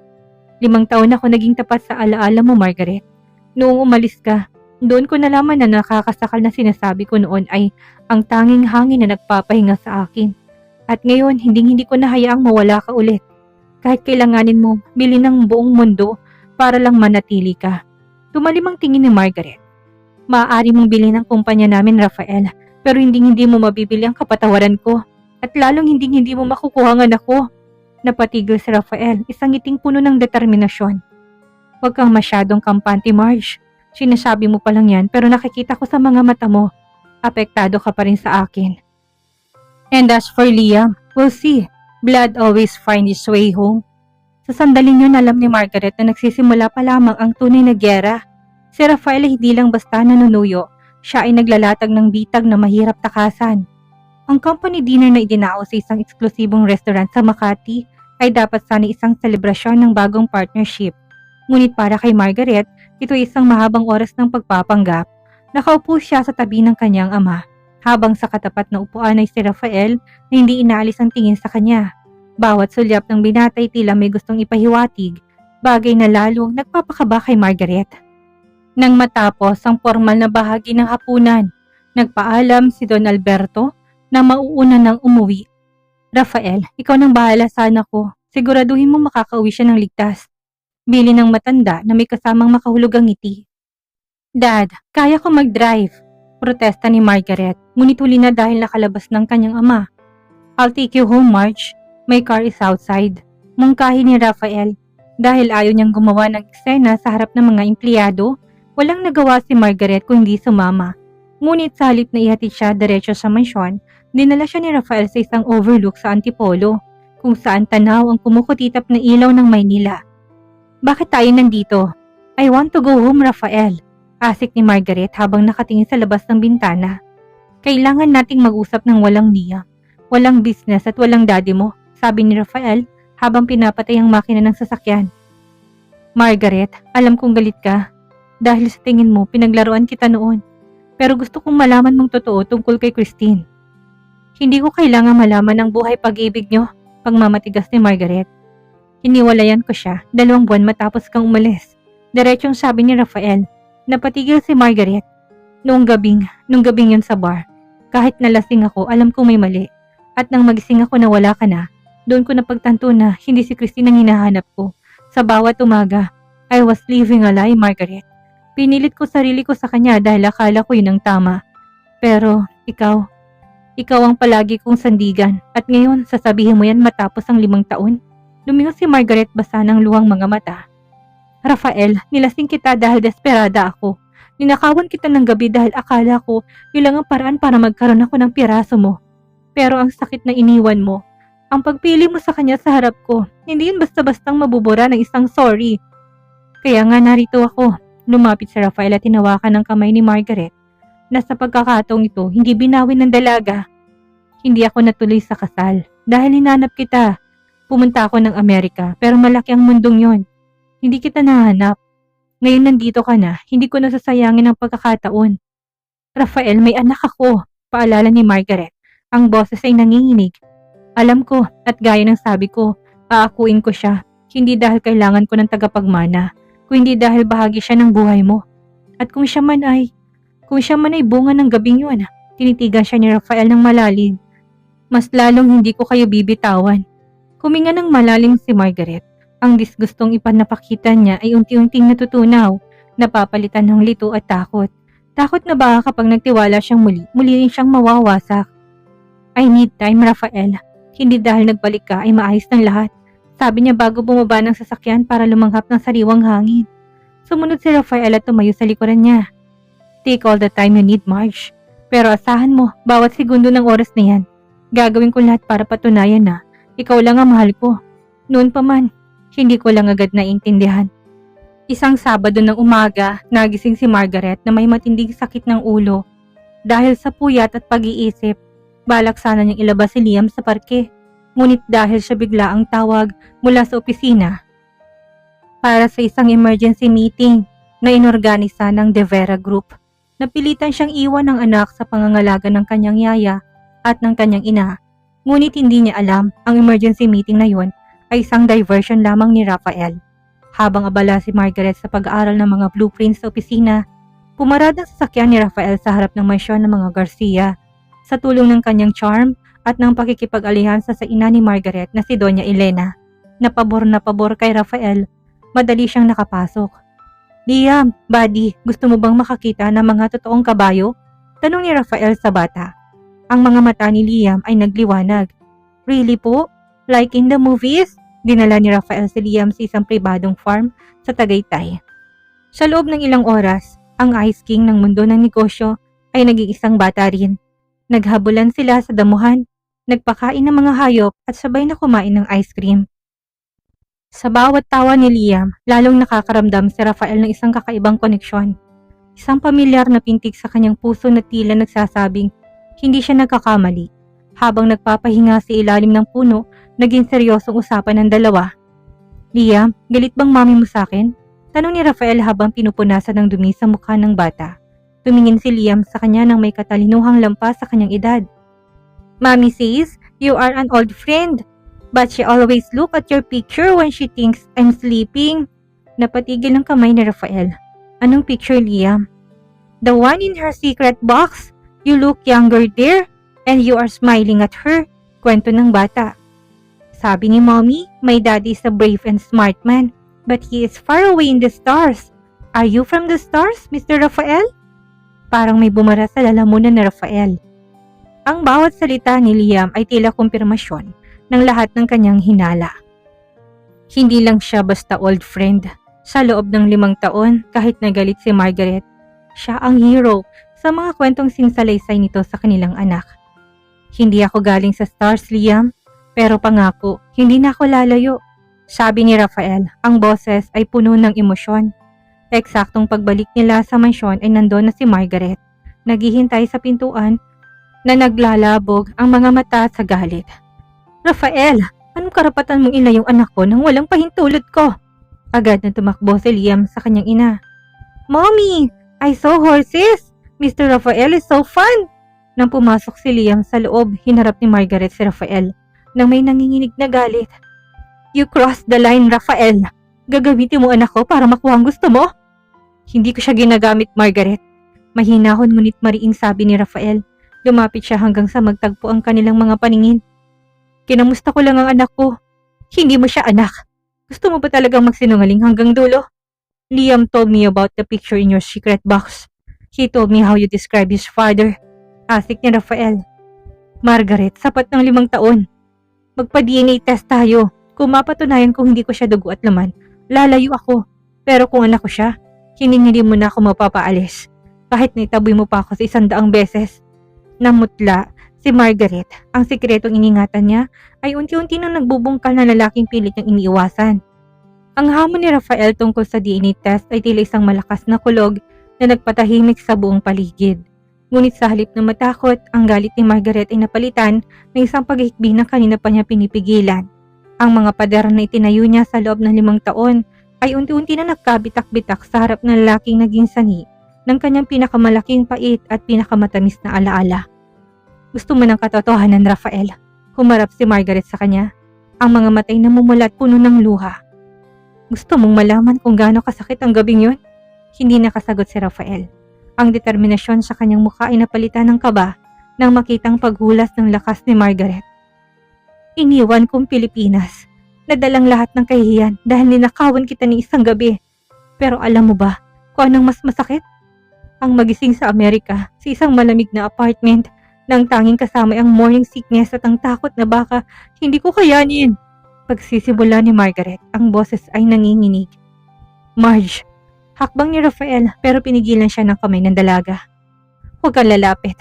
5 taon ako naging tapat sa alaala mo, Margaret. Noong umalis ka, doon ko nalaman na nakakasakal na sinasabi ko noon ay ang tanging hangin na nagpapahinga sa akin. At ngayon, hindi ko na hayaang mawala ka ulit. Kahit kailanganin mo, bilhin ng buong mundo para lang manatili ka. Tumalim ang tingin ni Margaret. Maaari mong bilhin ang kumpanya namin, Rafael, pero hindi mo mabibili ang kapatawaran ko. At lalong hindi mo makukuha ang anak ko. Napatigil si Rafael, isang ngiting puno ng determinasyon. Huwag kang masyadong kampante, Marge. Sinasabi mo pa lang yan pero nakikita ko sa mga mata mo. Apektado ka pa rin sa akin. And as for Liam, we'll see. Blood always finds its way home. Sa sandaling yun, alam ni Margaret na nagsisimula pa lamang ang tunay na gyera. Si Rafael ay hindi lang basta nanunuyo, siya ay naglalatag ng bitag na mahirap takasan. Ang company dinner na idinao sa isang eksklusibong restaurant sa Makati ay dapat sana isang selebrasyon ng bagong partnership. Ngunit para kay Margaret, ito ay isang mahabang oras ng pagpapanggap. Nakaupo siya sa tabi ng kanyang ama, habang sa katapat na upuan ay si Rafael na hindi inaalis ang tingin sa kanya. Bawat sulyap ng binata ay tila may gustong ipahiwatig, bagay na lalong nagpapakaba kay Margaret. Nang matapos ang formal na bahagi ng hapunan, nagpaalam si Don Alberto na mauuna nang umuwi. Rafael, ikaw nang bahala sa anak ko. Siguraduhin mo makakauwi siya ng ligtas. Bili ng matanda na may kasamang makahulugang ngiti. Dad, kaya ko mag-drive. Protesta ni Margaret, ngunit huli na dahil nakalabas ng kanyang ama. I'll take you home, Marge. My car is outside. Mungkahi ni Rafael. Dahil ayaw niyang gumawa ng eksena sa harap ng mga empleyado, walang nagawa si Margaret kung hindi sumama. Ngunit sa halip na ihatid siya diretso sa mansyon, dinala siya ni Rafael sa isang overlook sa Antipolo, kung saan tanaw ang kumukutitap na ilaw ng Maynila. Bakit tayo nandito? I want to go home, Rafael. Asik ni Margaret habang nakatingin sa labas ng bintana. Kailangan nating mag-usap ng walang niya. Walang business at walang daddy mo, sabi ni Rafael habang pinapatay ang makina ng sasakyan. Margaret, alam kong galit ka. Dahil sa tingin mo, pinaglaruan kita noon. Pero gusto kong malaman mong totoo tungkol kay Christine. Hindi ko kailangan malaman ang buhay pag-ibig nyo, pagmamatigas ni Margaret. Hiniwalayan ko siya 2 buwan matapos kang umalis. Diretsong sabi ni Rafael. Napatigil si Margaret. Nung gabing yun sa bar. Kahit nalasing ako, alam kong may mali. At nang magising ako na wala ka na, doon ko napagtanto na hindi si Christine ang hinahanap ko. Sa bawat umaga, I was living a lie, Margaret. Pinilit ko sarili ko sa kanya dahil akala ko yun ang tama. Pero ikaw ang palagi kong sandigan at ngayon sasabihin mo yan matapos ang 5 taon? Lumingon si Margaret basa ng luwang mga mata. Rafael, nilasing kita dahil desperada ako. Ninakawan kita ng gabi dahil akala ko yun lang ang paraan para magkaroon ako ng piraso mo. Pero ang sakit na iniwan mo, ang pagpili mo sa kanya sa harap ko, hindi yun basta-bastang mabubura ng isang sorry. Kaya nga narito ako. Lumapit si Rafael at tinawakan ng kamay ni Margaret. Na sa pagkakataong ito, hindi binawin ng dalaga. Hindi ako natuloy sa kasal dahil hinanap kita. Pumunta ako ng Amerika pero malaki ang mundong yon. Hindi kita nahanap. Ngayon nandito ka na, hindi ko nasasayangin ang pagkakataon. Rafael, may anak ako, paalala ni Margaret. Ang boses ay nanginginig. Alam ko at gaya ng sabi ko, aakuin ko siya. Hindi dahil kailangan ko ng tagapagmana, kung hindi dahil bahagi siya ng buhay mo. At kung siya man ay bunga ng gabing yun, tinitigan siya ni Rafael ng malalim. Mas lalong hindi ko kayo bibitawan. Huminga ng malalim si Margaret. Ang disgustong ipanapakita niya ay unti-unting natutunaw, napapalitan ng lito at takot. Takot na baka kapag nagtiwala siyang muli rin siyang mawawasak. I need time, Rafael. Hindi dahil nagbalik ka ay maayos ng lahat. Sabi niya bago bumaba ng sasakyan para lumanghap ng sariwang hangin. Sumunod si Rafael at tumayo sa likuran niya. Take all the time you need, Marge. Pero asahan mo, bawat segundo ng oras na yan, gagawin ko lahat para patunayan na ikaw lang ang mahal ko. Noon pa man, hindi ko lang agad naiintindihan. Isang Sabado ng umaga, nagising si Margaret na may matinding sakit ng ulo. Dahil sa puyat at pag-iisip, balak sana niyang ilabas si Liam sa parke. Ngunit dahil siya bigla ang tawag mula sa opisina para sa isang emergency meeting na inorganisa ng De Vera Group, napilitan siyang iwan ng anak sa pangangalaga ng kanyang yaya at ng kanyang ina. Ngunit hindi niya alam ang emergency meeting na yun ay isang diversion lamang ni Rafael. Habang abala si Margaret sa pag-aaral ng mga blueprints sa opisina, pumarada ang sasakyan ni Rafael sa harap ng mansyon ng mga Garcia. Sa tulong ng kanyang charm at ng pakikipag-alihansa sa ina ni Margaret na si Doña Elena, na pabor kay Rafael, madali siyang nakapasok. Liam, buddy, gusto mo bang makakita ng mga totoong kabayo? Tanong ni Rafael sa bata. Ang mga mata ni Liam ay nagliwanag. Really po? Like in the movies? Dinala ni Rafael si Liam sa isang pribadong farm sa Tagaytay. Sa loob ng ilang oras, ang Ice King ng mundo ng negosyo ay naging isang bata rin. Naghabulan sila sa damuhan, nagpakain ng mga hayop at sabay na kumain ng ice cream. Sa bawat tawa ni Liam, lalong nakakaramdam si Rafael ng isang kakaibang koneksyon. Isang pamilyar na pintig sa kanyang puso na tila nagsasabing hindi siya nagkakamali. Habang nagpapahinga sa ilalim ng puno, naging seryosong usapan ng dalawa. Liam, galit bang mami mo sa akin? Tanong ni Rafael habang pinupunasan ng dumi sa mukha ng bata. Tumingin si Liam sa kanya nang may katalinuhang lampas sa kanyang edad. Mommy says you are an old friend, but she always look at your picture when she thinks I'm sleeping. Napatigil ang kamay ni Rafael. Anong picture, Liam? The one in her secret box. You look younger there, and you are smiling at her. Kwento ng bata. Sabi ni Mommy, my daddy is a brave and smart man, but he is far away in the stars. Are you from the stars, Mr. Rafael? Parang may bumara sa lalamunan ni Rafael. Ang bawat salita ni Liam ay tila kumpirmasyon ng lahat ng kanyang hinala. Hindi lang siya basta old friend. Sa loob ng 5 taon, kahit nagalit si Margaret, siya ang hero sa mga kwentong sinsalaysay nito sa kanilang anak. Hindi ako galing sa stars, Liam, pero pangako, hindi na ako lalayo. Sabi ni Rafael, ang boses ay puno ng emosyon. Eksaktong pagbalik nila sa mansyon ay nandoon na si Margaret. Naghihintay sa pintuan na naglalabog ang mga mata sa galit. Rafael, anong karapatan mong ilayong anak ko nang walang pahintulot ko? Agad na tumakbo si Liam sa kanyang ina. Mommy, I saw horses. Mr. Rafael is so fun. Nang pumasok si Liam sa loob, hinarap ni Margaret si Rafael nang may nanginginig na galit. You crossed the line, Rafael. Gagamitin mo anak ko para makuha ang gusto mo? Hindi ko siya ginagamit, Margaret. Mahinahon ngunit mariing sabi ni Rafael. Lumapit siya hanggang sa magtagpo ang kanilang mga paningin. Kinamusta ko lang ang anak ko. Hindi mo siya anak. Gusto mo ba talagang magsinungaling hanggang dulo? Liam told me about the picture in your secret box. He told me how you describe his father. Asik ni Rafael. Margaret, sapat ng 5 taon. Magpa-DNA test tayo. Kung mapatunayan kong hindi ko siya dugo at laman, lalayo ako. Pero kung anak ko siya, hiningili mo na ako mapapaalis. Kahit naitaboy mo pa ako sa 100 beses. Namutla si Margaret. Ang sikretong iningatan niya ay unti-unti nang nagbubungkal na lalaking pilit niyang iniiwasan. Ang hamon ni Rafael tungkol sa DNA test ay tila isang malakas na kulog na nagpatahimik sa buong paligid. Ngunit sa halip na matakot, ang galit ni Margaret ay napalitan ng isang paghihikbi na kanina pa niya pinipigilan. Ang mga pader na itinayo niya sa loob ng 5 taon ay unti-unti na nagkabitak-bitak sa harap ng lalaking naging sani ng kanyang pinakamalaking pait at pinakamatamis na alaala. Gusto mo ng katotohanan, Rafael? Humarap si Margaret sa kanya. Ang mga matay na mumulat puno ng luha. Gusto mong malaman kung gaano kasakit ang gabing yun? Hindi nakasagot si Rafael. Ang determinasyon sa kanyang mukha ay napalitan ng kaba nang makitang paghulas ng lakas ni Margaret. Iniwan kong Pilipinas. Nadalang lahat ng kahihiyan dahil ninakawan kita ni isang gabi. Pero alam mo ba kung anong mas masakit? Ang magising sa Amerika sa isang malamig na apartment nang tanging kasama ang morning sickness at ang takot na baka hindi ko kayanin. Pagsisimula ni Margaret, ang boses ay nanginginig. Marge, hakbang ni Rafael pero pinigilan siya ng kamay ng dalaga. Huwag kang lalapit.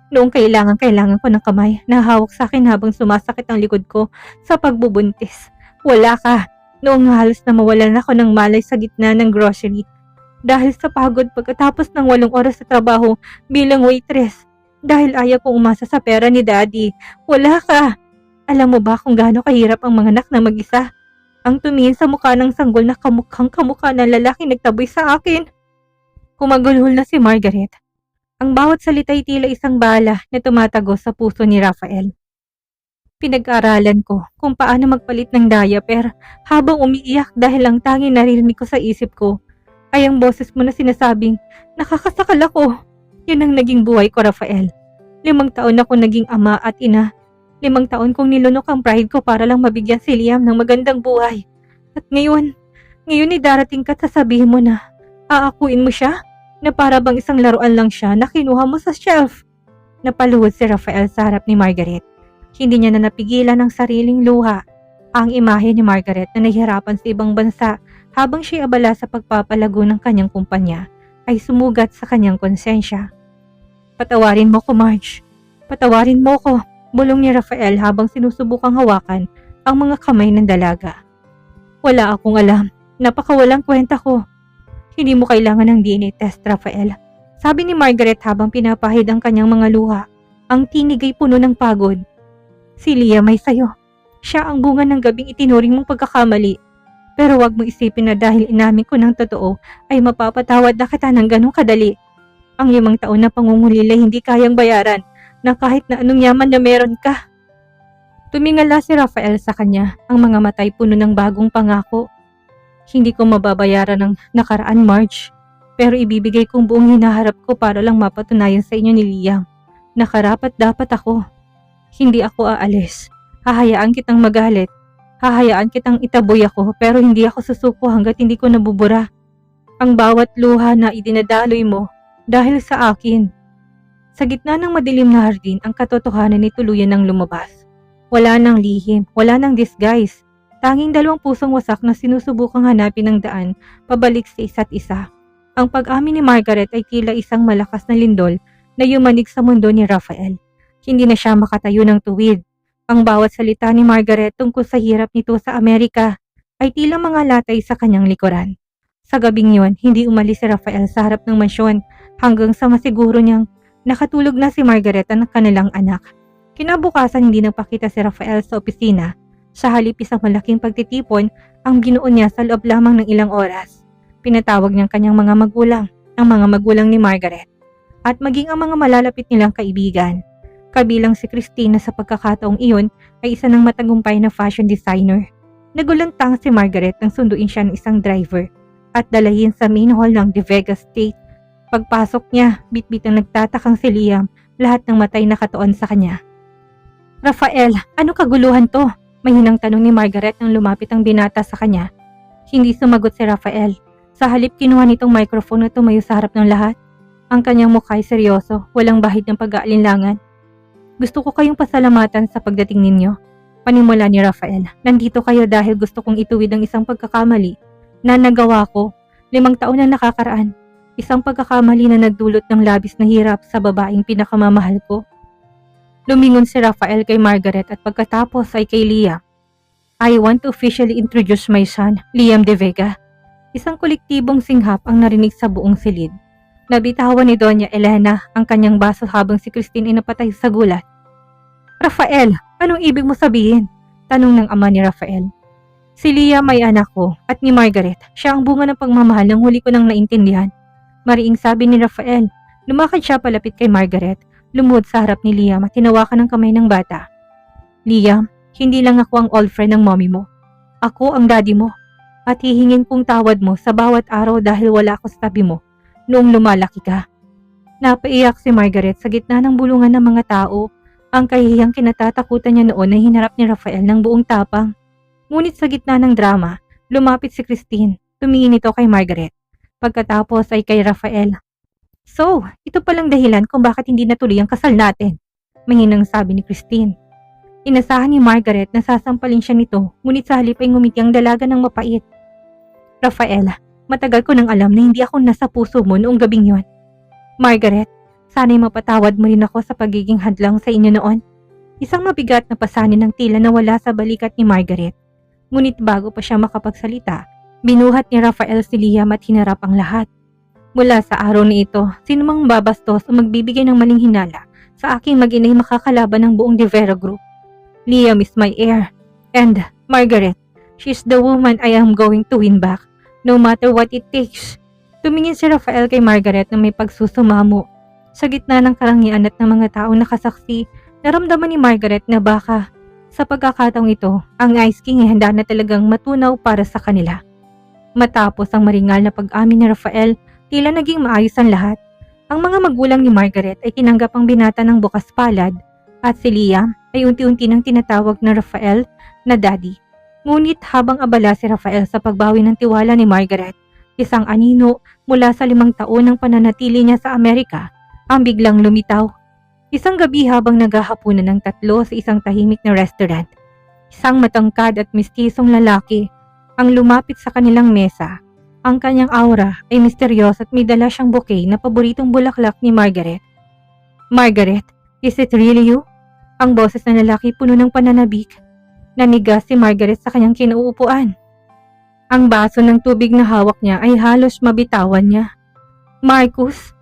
Noong kailangan ko ng kamay na hawak sa akin habang sumasakit ang likod ko sa pagbubuntis. Wala ka. Noong halos na mawalan ako ng malay sa gitna ng grocery dahil sa pagod pagkatapos ng 8 oras sa trabaho bilang waitress. Dahil ayaw kong umasa sa pera ni Daddy. Wala ka. Alam mo ba kung gaano kahirap ang mga anak na mag-isa? Ang tumingin sa mukha ng sanggol na kamukhang kamukha ng lalaking nagtaboy sa akin. Humagulhol na si Margaret. Ang bawat salita ay tila isang bala na tumatagos sa puso ni Rafael. Pinag-aralan ko kung paano magpalit ng diaper habang umiiyak dahil ang tanging naririnig ko sa isip ko ay ang boses mo na sinasabing, nakakasakal ako. Yun ang naging buhay ko, Rafael. 5 taon ako naging ama at ina. 5 taon kong nilunok ang pride ko para lang mabigyan si Liam ng magandang buhay. At ngayon ay darating ka at sasabihin mo na, aakuin mo siya? Na para bang isang laruan lang siya na kinuha mo sa shelf. Napaluhod si Rafael sa harap ni Margaret. Hindi niya na napigilan ang sariling luha. Ang imahe ni Margaret na nahihirapan sa ibang bansa habang siya abala sa pagpapalago ng kanyang kumpanya ay sumugat sa kanyang konsensya. Patawarin mo ko, Marge. Patawarin mo ko, bulong ni Rafael habang sinusubukang hawakan ang mga kamay ng dalaga. Wala akong alam. Napakawalang kwenta ko. Hindi mo kailangan ng DNA test, Rafael. Sabi ni Margaret habang pinapahid ang kanyang mga luha. Ang tinig ay puno ng pagod. Si Liam ay sayo. Siya ang bunga ng gabing itinuring mong pagkakamali. Pero wag mo isipin na dahil inamin ko ng totoo ay mapapatawad na kita ng ganong kadali. Ang 5 taon na pangungulila hindi kayang bayaran na kahit na anong yaman na meron ka. Tumingala si Rafael sa kanya, ang mga matay puno ng bagong pangako. Hindi ko mababayaran ang nakaraan, Marge. Pero ibibigay kong buong hinaharap ko para lang mapatunayan sa inyo ni Liam na karapat dapat ako. Hindi ako aalis. Hahayaan kitang magalit. Hahayaan kitang itaboy ako pero hindi ako susuko hanggat hindi ko nabubura ang bawat luha na idinadaloy mo dahil sa akin. Sa gitna ng madilim na hardin, ang katotohanan ay tuluyan ng lumabas. Wala nang lihim, wala nang disguise. Tanging 2 pusong wasak na sinusubukang hanapin ng daan pabalik sa isa't isa. Ang pag-amin ni Margaret ay tila isang malakas na lindol na yumanig sa mundo ni Rafael. Hindi na siya makatayo ng tuwid. Ang bawat salita ni Margaret tungkol sa hirap nito sa Amerika ay tila mga latay sa kanyang likuran. Sa gabing yun, hindi umalis si Rafael sa harap ng mansyon hanggang sa masiguro niyang nakatulog na si Margaret at ang kanilang anak. Kinabukasan hindi nagpakita si Rafael sa opisina. Sa halip isang malaking pagtitipon ang binuo niya sa loob lamang ng ilang oras. Pinatawag niyang kanyang mga magulang, ang mga magulang ni Margaret, at maging ang mga malalapit nilang kaibigan. Kabilang si Christina sa pagkakataong iyon ay isa ng matagumpay na fashion designer. Nagulantang si Margaret nang sunduin siya ng isang driver at dalahin sa main hall ng De Vega State. Pagpasok niya, bitbit ang nagtatakang si Liam, lahat ng matay nakatuon sa kanya. Rafael, ano kaguluhan to? Mahinang tanong ni Margaret nang lumapit ang binata sa kanya. Hindi sumagot si Rafael. Sa halip kinuha nitong microphone at tumayo sa harap ng lahat. Ang kanyang mukha ay seryoso, walang bahid ng pag-aalinlangan. Gusto ko kayong pasalamatan sa pagdating ninyo. Panimula ni Rafael, nandito kayo dahil gusto kong ituwid ang isang pagkakamali na nagawa ko 5 taon na nakakaraan. Isang pagkakamali na nagdulot ng labis na hirap sa babaeng pinakamamahal ko. Lumingon si Rafael kay Margaret at pagkatapos ay kay Liam. I want to officially introduce my son, Liam De Vega. Isang kolektibong singhap ang narinig sa buong silid. Nabitawan ni Doña Elena ang kanyang baso habang si Christine ay napatay sa gulat. Rafael, anong ibig mo sabihin? Tanong ng ama ni Rafael. Si Liam ay anak ko at ni Margaret. Siya ang bunga ng pagmamahal ng huli ko nang naintindihan. Mariing sabi ni Rafael. Lumakad siya palapit kay Margaret. Lumuhod sa harap ni Liam at hinawakan ng kamay ng bata. Liam, hindi lang ako ang old friend ng mommy mo. Ako ang daddy mo. At hihingin kong tawad mo sa bawat araw dahil wala ako sa tabi mo noong lumalaki ka. Napaiyak si Margaret sa gitna ng bulungan ng mga tao. Ang kahihiyang kinatatakutan niya noon ay hinarap ni Rafael ng buong tapang. Ngunit sa gitna ng drama, lumapit si Christine. Tumingin ito kay Margaret. Pagkatapos ay kay Rafael. So, ito palang dahilan kung bakit hindi natuloy ang kasal natin, mahinang sabi ni Christine. Inasahan ni Margaret na sasampalin siya nito, ngunit sa halip ay ngumiti ang dalaga ng mapait. Rafael, matagal ko nang alam na hindi ako nasa puso mo noong gabing yon. Margaret, Sana'y mapatawad mo rin ako sa pagiging hadlang sa inyo noon. Isang mabigat na pasanin ng tila na wala sa balikat ni Margaret. Ngunit bago pa siya makapagsalita, binuhat ni Rafael si Liam at hinarap ang lahat. Mula sa araw na ito, sinumang babastos o magbibigay ng maling hinala sa aking mag-inay makakalaban ng buong De Vera Group. Liam is my heir. And Margaret, she's the woman I am going to win back, no matter what it takes. Tumingin si Rafael kay Margaret na may pagsusumamo. Sa gitna ng karangian at ng mga taong nakasaksi, naramdaman ni Margaret na baka sa pagkakataong ito, ang Ice King ay handa na talagang matunaw para sa kanila. Matapos ang maringal na pag-amin ni Rafael, tila naging maayos ang lahat. Ang mga magulang ni Margaret ay tinanggap ang binata ng bukas palad at si Liam ay unti-unti nang tinatawag na Rafael na Daddy. Ngunit habang abala si Rafael sa pagbawi ng tiwala ni Margaret, isang anino mula sa 5 taon ng pananatili niya sa Amerika ang biglang lumitaw. Isang gabi habang naghahapunan ng tatlo sa isang tahimik na restaurant, isang matangkad at mistisong lalaki ang lumapit sa kanilang mesa. Ang kanyang aura ay misteryoso at may dala siyang bouquet na paboritong bulaklak ni Margaret. Margaret, is it really you? Ang boses ng lalaki puno ng pananabik. Nanigas si Margaret sa kanyang kinauupuan. Ang baso ng tubig na hawak niya ay halos mabitawan niya. Marcus?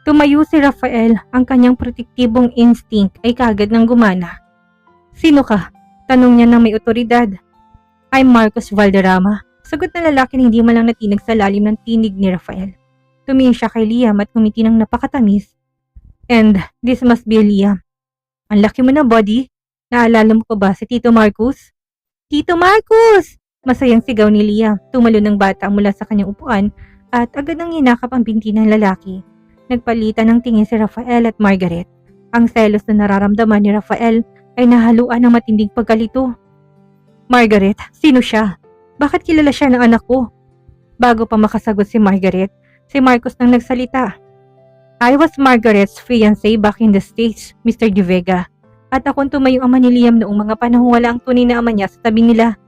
Tumayo si Rafael, ang kanyang protektibong instinct ay kagad nang gumana. Sino ka? Tanong niya ng may otoridad. I'm Marcus Valderrama. Sagot na lalaki na hindi malang natinig sa lalim ng tinig ni Rafael. Tumingin siya kay Liam at ngumiti ng napakatamis. And this must be Liam. Ang laki mo na, body. Naalala mo pa ba si Tito Marcus? Tito Marcus! Masayang sigaw ni Liam. Tumalo ng bata mula sa kanyang upuan at agad nang hinakap ang binti ng lalaki. Nagpalitan ng tingin si Rafael at Margaret. Ang selos na nararamdaman ni Rafael ay nahaluan ng matinding pagkalito. Margaret, sino siya? Bakit kilala siya ng anak ko? Bago pa makasagot si Margaret, si Marcus nang nagsalita. I was Margaret's fiancé back in the States, Mr. De Vega. At akong tumayong ama ni Liam noong mga panahong wala ang tunay na ama niya sa tabi nila.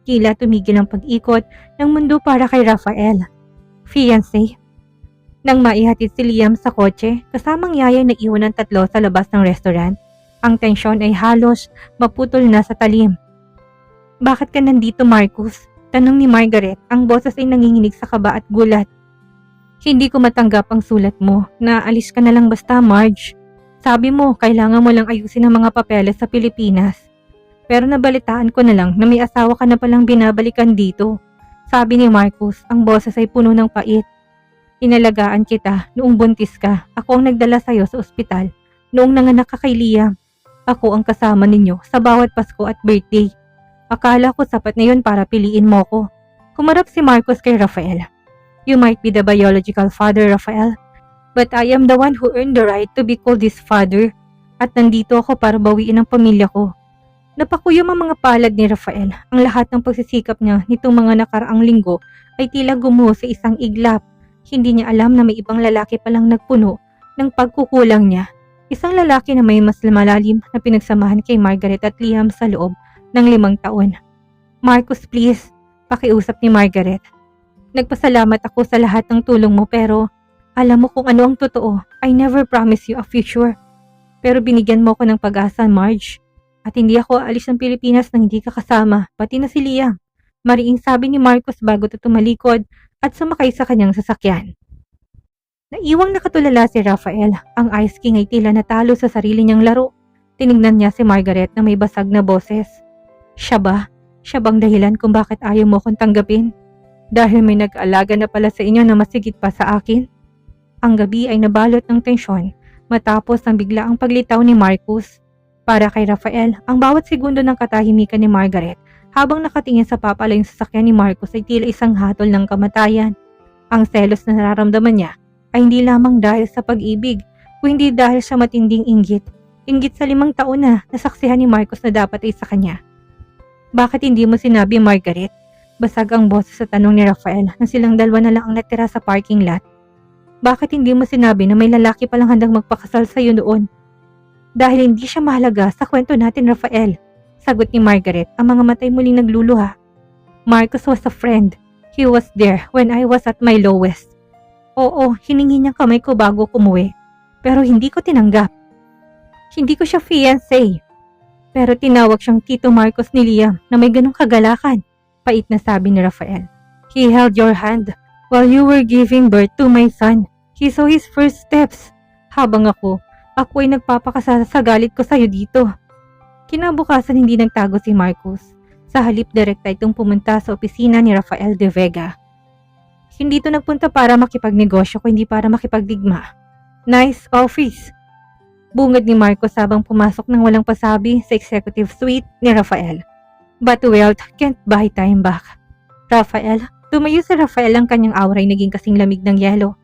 Tila tumigil ang pag-ikot ng mundo para kay Rafael. Fiancé? Nang maihatid si Liam sa kotse, kasamang yaya na iwan ng tatlo sa labas ng restaurant, ang tensyon ay halos maputol na sa talim. Bakit ka nandito, Marcus? Tanong ni Margaret, ang boses ay nanginginig sa kaba at gulat. Hindi ko matanggap ang sulat mo, naalis ka na lang basta, Marge. Sabi mo, kailangan mo lang ayusin ang mga papeles sa Pilipinas. Pero nabalitaan ko na lang na may asawa ka na palang binabalikan dito. Sabi ni Marcus, ang boses ay puno ng pait. Inalagaan kita noong buntis ka. Ako ang nagdala sa'yo sa ospital noong nanganak ka kay Liam. Ako ang kasama ninyo sa bawat Pasko at birthday. Akala ko sapat na yun para piliin mo ko. Kumarap si Marcus kay Rafael. You might be the biological father, Rafael, but I am the one who earned the right to be called his father. At nandito ako para bawiin ang pamilya ko. Napakuyom ang mga palad ni Rafael. Ang lahat ng pagsisikap niya nitong mga nakaraang linggo ay tila gumuho sa isang iglap. Hindi niya alam na may ibang lalaki palang nagpuno ng pagkukulang niya. Isang lalaki na may mas malalim na pinagsamahan kay Margaret at Liam sa loob ng 5 taon. Marcus, please, pakiusap ni Margaret. Nagpasalamat ako sa lahat ng tulong mo pero alam mo kung ano ang totoo. I never promised you a future. Pero binigyan mo ko ng pag-asa, Marge. At hindi ako aalis ng Pilipinas nang hindi ka kasama, pati na si Liam. Mariing sabi ni Marcus bago tumalikod at sumakay sa kanyang sasakyan. Naiwang nakatulala si Rafael. Ang Ice King ay tila natalo sa sarili niyang laro. Tinignan niya si Margaret na may basag na boses. Siya ba? Siya bang dahilan kung bakit ayaw mo kong tanggapin? Dahil may nag-alaga na pala sa inyo na masigit pa sa akin? Ang gabi ay nabalot ng tensyon matapos ang biglaang paglitaw ni Marcus. Para kay Rafael, ang bawat segundo ng katahimikan ni Margaret habang nakatingin sa papalayong sasakyan ni Marcus ay tila isang hatol ng kamatayan. Ang selos na nararamdaman niya ay hindi lamang dahil sa pag-ibig, kundi dahil sa matinding inggit. Inggit sa 5 taon na nasaksihan ni Marcus na dapat ay sa kanya. Bakit hindi mo sinabi, Margaret? Basag ang boses sa tanong ni Rafael na silang dalawa na lang ang natira sa parking lot. Bakit hindi mo sinabi na may lalaki palang handang magpakasal sa iyo noon? Dahil hindi siya mahalaga sa kwento natin, Rafael. Sagot ni Margaret, ang mga matay muling nagluluha. Marcus was a friend. He was there when I was at my lowest. Oo, hiningi niyang kamay ko bago kumuwi. pero hindi ko tinanggap. Hindi ko siya fiancé. Pero tinawag siyang Tito Marcos ni Liam na may ganong kagalakan. Pait na sabi ni Rafael. He held your hand while you were giving birth to my son. He saw his first steps. Habang ako ay nagpapakasasa sa galit ko sa'yo dito. Kinabukasan hindi nagtago si Marcos. Sa halip direkta itong pumunta sa opisina ni Rafael de Vega. Hindi ito nagpunta para makipagnegosyo kundi para makipagdigma. Nice office. Bungad ni Marcos habang pumasok ng walang pasabi sa executive suite ni Rafael. But wealth can't buy time back. Rafael, tumayo si Rafael ang kanyang auray naging kasing lamig ng yelo.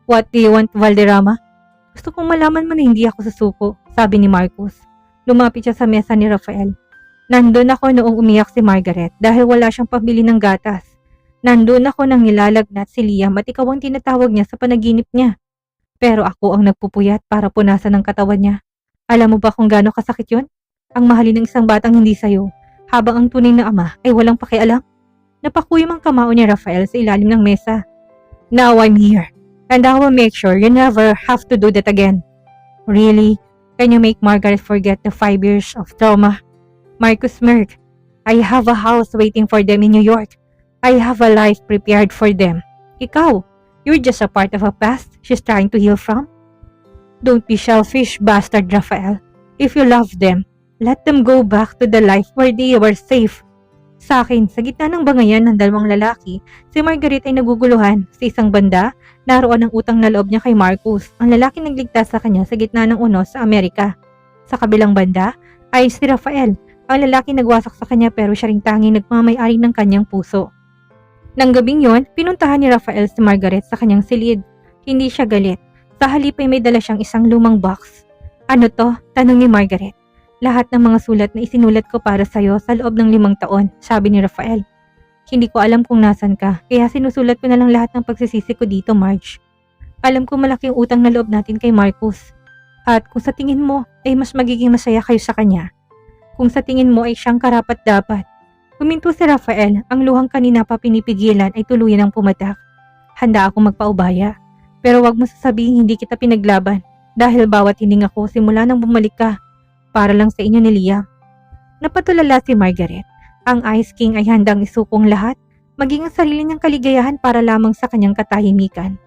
What do you want, Valderrama? Gusto kong malaman mo na hindi ako susuko, sabi ni Marcos. Lumapit siya sa mesa ni Rafael. Nandun ako noong umiyak si Margaret dahil wala siyang pabili ng gatas. Nandun ako nang nilalagnat si Liam at ikaw ang tinatawag niya sa panaginip niya. Pero ako ang nagpupuyat para punasan ang katawan niya. Alam mo ba kung gaano kasakit yun? Ang mahalin ng isang batang hindi sayo, habang ang tunay na ama ay walang pakialam. Napakuyom ang kamao ni Rafael sa ilalim ng mesa. Now I'm here, and I will make sure you never have to do that again. Really? Can you make Margaret forget the 5 years of trauma? Marcus smirked. I have a house waiting for them in New York. I have a life prepared for them. Ikaw, you're just a part of a past she's trying to heal from. Don't be selfish, bastard Rafael. If you love them, let them go back to the life where they were safe. Sa akin, sa gitna ng bangayan ng dalawang lalaki, si Margaret ay naguguluhan. Sa isang banda, naroon ang utang na loob niya kay Marcus, ang lalaki nagligtas sa kanya sa gitna ng unos sa Amerika. Sa kabilang banda, ay si Rafael, ang lalaki nagwasak sa kanya pero siya ring tanging nagmamay-ari ng kanyang puso. Nang gabing yon, pinuntahan ni Rafael si Margaret sa kanyang silid. Hindi siya galit. Sa halip ay may dala siyang isang lumang box. Ano to? Tanong ni Margaret. Lahat ng mga sulat na isinulat ko para sa'yo sa loob ng 5 taon, sabi ni Rafael. Hindi ko alam kung nasan ka, kaya sinusulat ko na lang lahat ng pagsisisi ko dito, Marge. Alam ko malaki ang utang na loob natin kay Marcus. At kung sa tingin mo ay mas magiging masaya kayo sa kanya. Kung sa tingin mo ay siyang karapat-dapat. Huminto si Rafael, ang luhang kanina pa pinipigilan ay tuluyan ng pumatak. Handa akong magpaubaya, pero wag mo sasabihin hindi kita pinaglaban dahil bawat hininga ko simula nang bumalik ka, para lang sa inyo ni Liam. Napatulala si Margaret. Ang Ice King ay handang isukong lahat, maging ang sarili niyang kaligayahan para lamang sa kanyang katahimikan.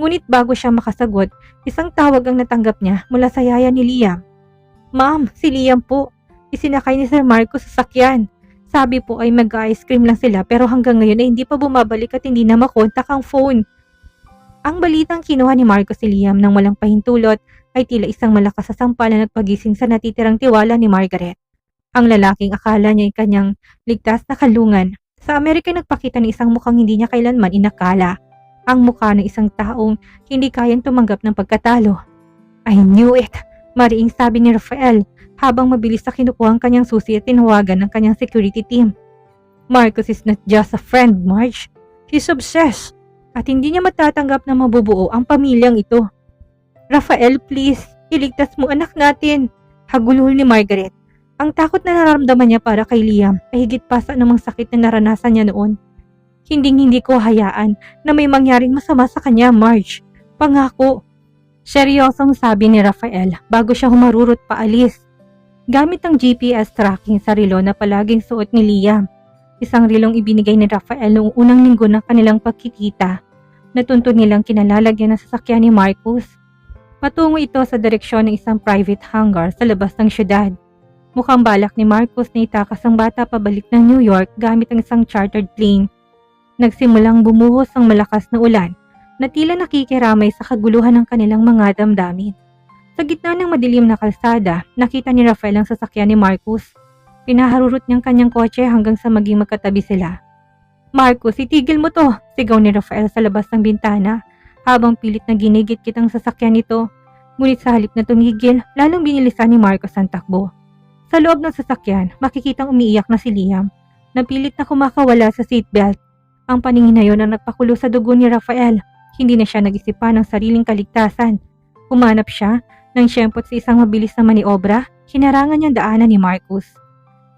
Ngunit bago siya makasagot, isang tawag ang natanggap niya mula sa yaya ni Liam. Ma'am, si Liam po. Isinakay ni Sir Marcos sa sakyan. Sabi po ay mag-ice cream lang sila pero hanggang ngayon ay hindi pa bumabalik at hindi na makontak ang phone. Ang balitang kinuha ni Marcos si Liam nang walang pahintulot ay tila isang malakas na sampal na nagpagising sa natitirang tiwala ni Margaret. Ang lalaking akala niya ay kanyang ligtas na kalungan. Sa Amerika nagpakita ng isang mukhang hindi niya kailanman inakala. Ang mukha ng isang taong hindi kayang tumanggap ng pagkatalo. I knew it, mariing sabi ni Rafael habang mabilis na kinukuha ang kanyang susi at tinawagan ng kanyang security team. Marcus is not just a friend, Marge. He's obsessed. At hindi niya matatanggap na mabubuo ang pamilyang ito. Rafael, please, iligtas mo anak natin. Hagulhol ni Margaret. Ang takot na nararamdaman niya para kay Liam ay higit pa sa anumang sakit na naranasan niya noon. Hindi ko hayaan na may mangyaring masama sa kanya, Marge. Pangako. Seryosong sabi ni Rafael bago siya humarurot paalis. Gamit ang GPS tracking sa relo na palaging suot ni Liam. Isang relong ibinigay ni Rafael noong unang linggo ng kanilang pagkikita. Natuntun nilang kinalalagyan ng sasakyan ni Marcus. Patungo ito sa direksyon ng isang private hangar sa labas ng syudad. Mukhang balak ni Marcus na itakas ang bata pabalik ng New York gamit ang isang chartered plane. Nagsimulang bumuhos ang malakas na ulan na tila nakikiramay sa kaguluhan ng kanilang mga damdamin. Sa gitna ng madilim na kalsada, nakita ni Rafael ang sasakyan ni Marcus. Pinaharurot niyang kanyang kotse hanggang sa maging magkatabi sila. Marcus, itigil mo to! Sigaw ni Rafael sa labas ng bintana habang pilit na ginigit-git ang sasakyan nito. Ngunit sa halip na tumigil, lalong binilisan ni Marcus ang takbo. Sa loob ng sasakyan, makikitang umiiyak na si Liam. Napilit na kumakawala sa seatbelt. Ang paningin na yon ang nagpakulo sa dugo ni Rafael. Hindi na siya nag-isipan ng sariling kaligtasan. Humanap siya nang siyempot sa isang mabilis na maniobra, hinarangan niyang daanan ni Marcus.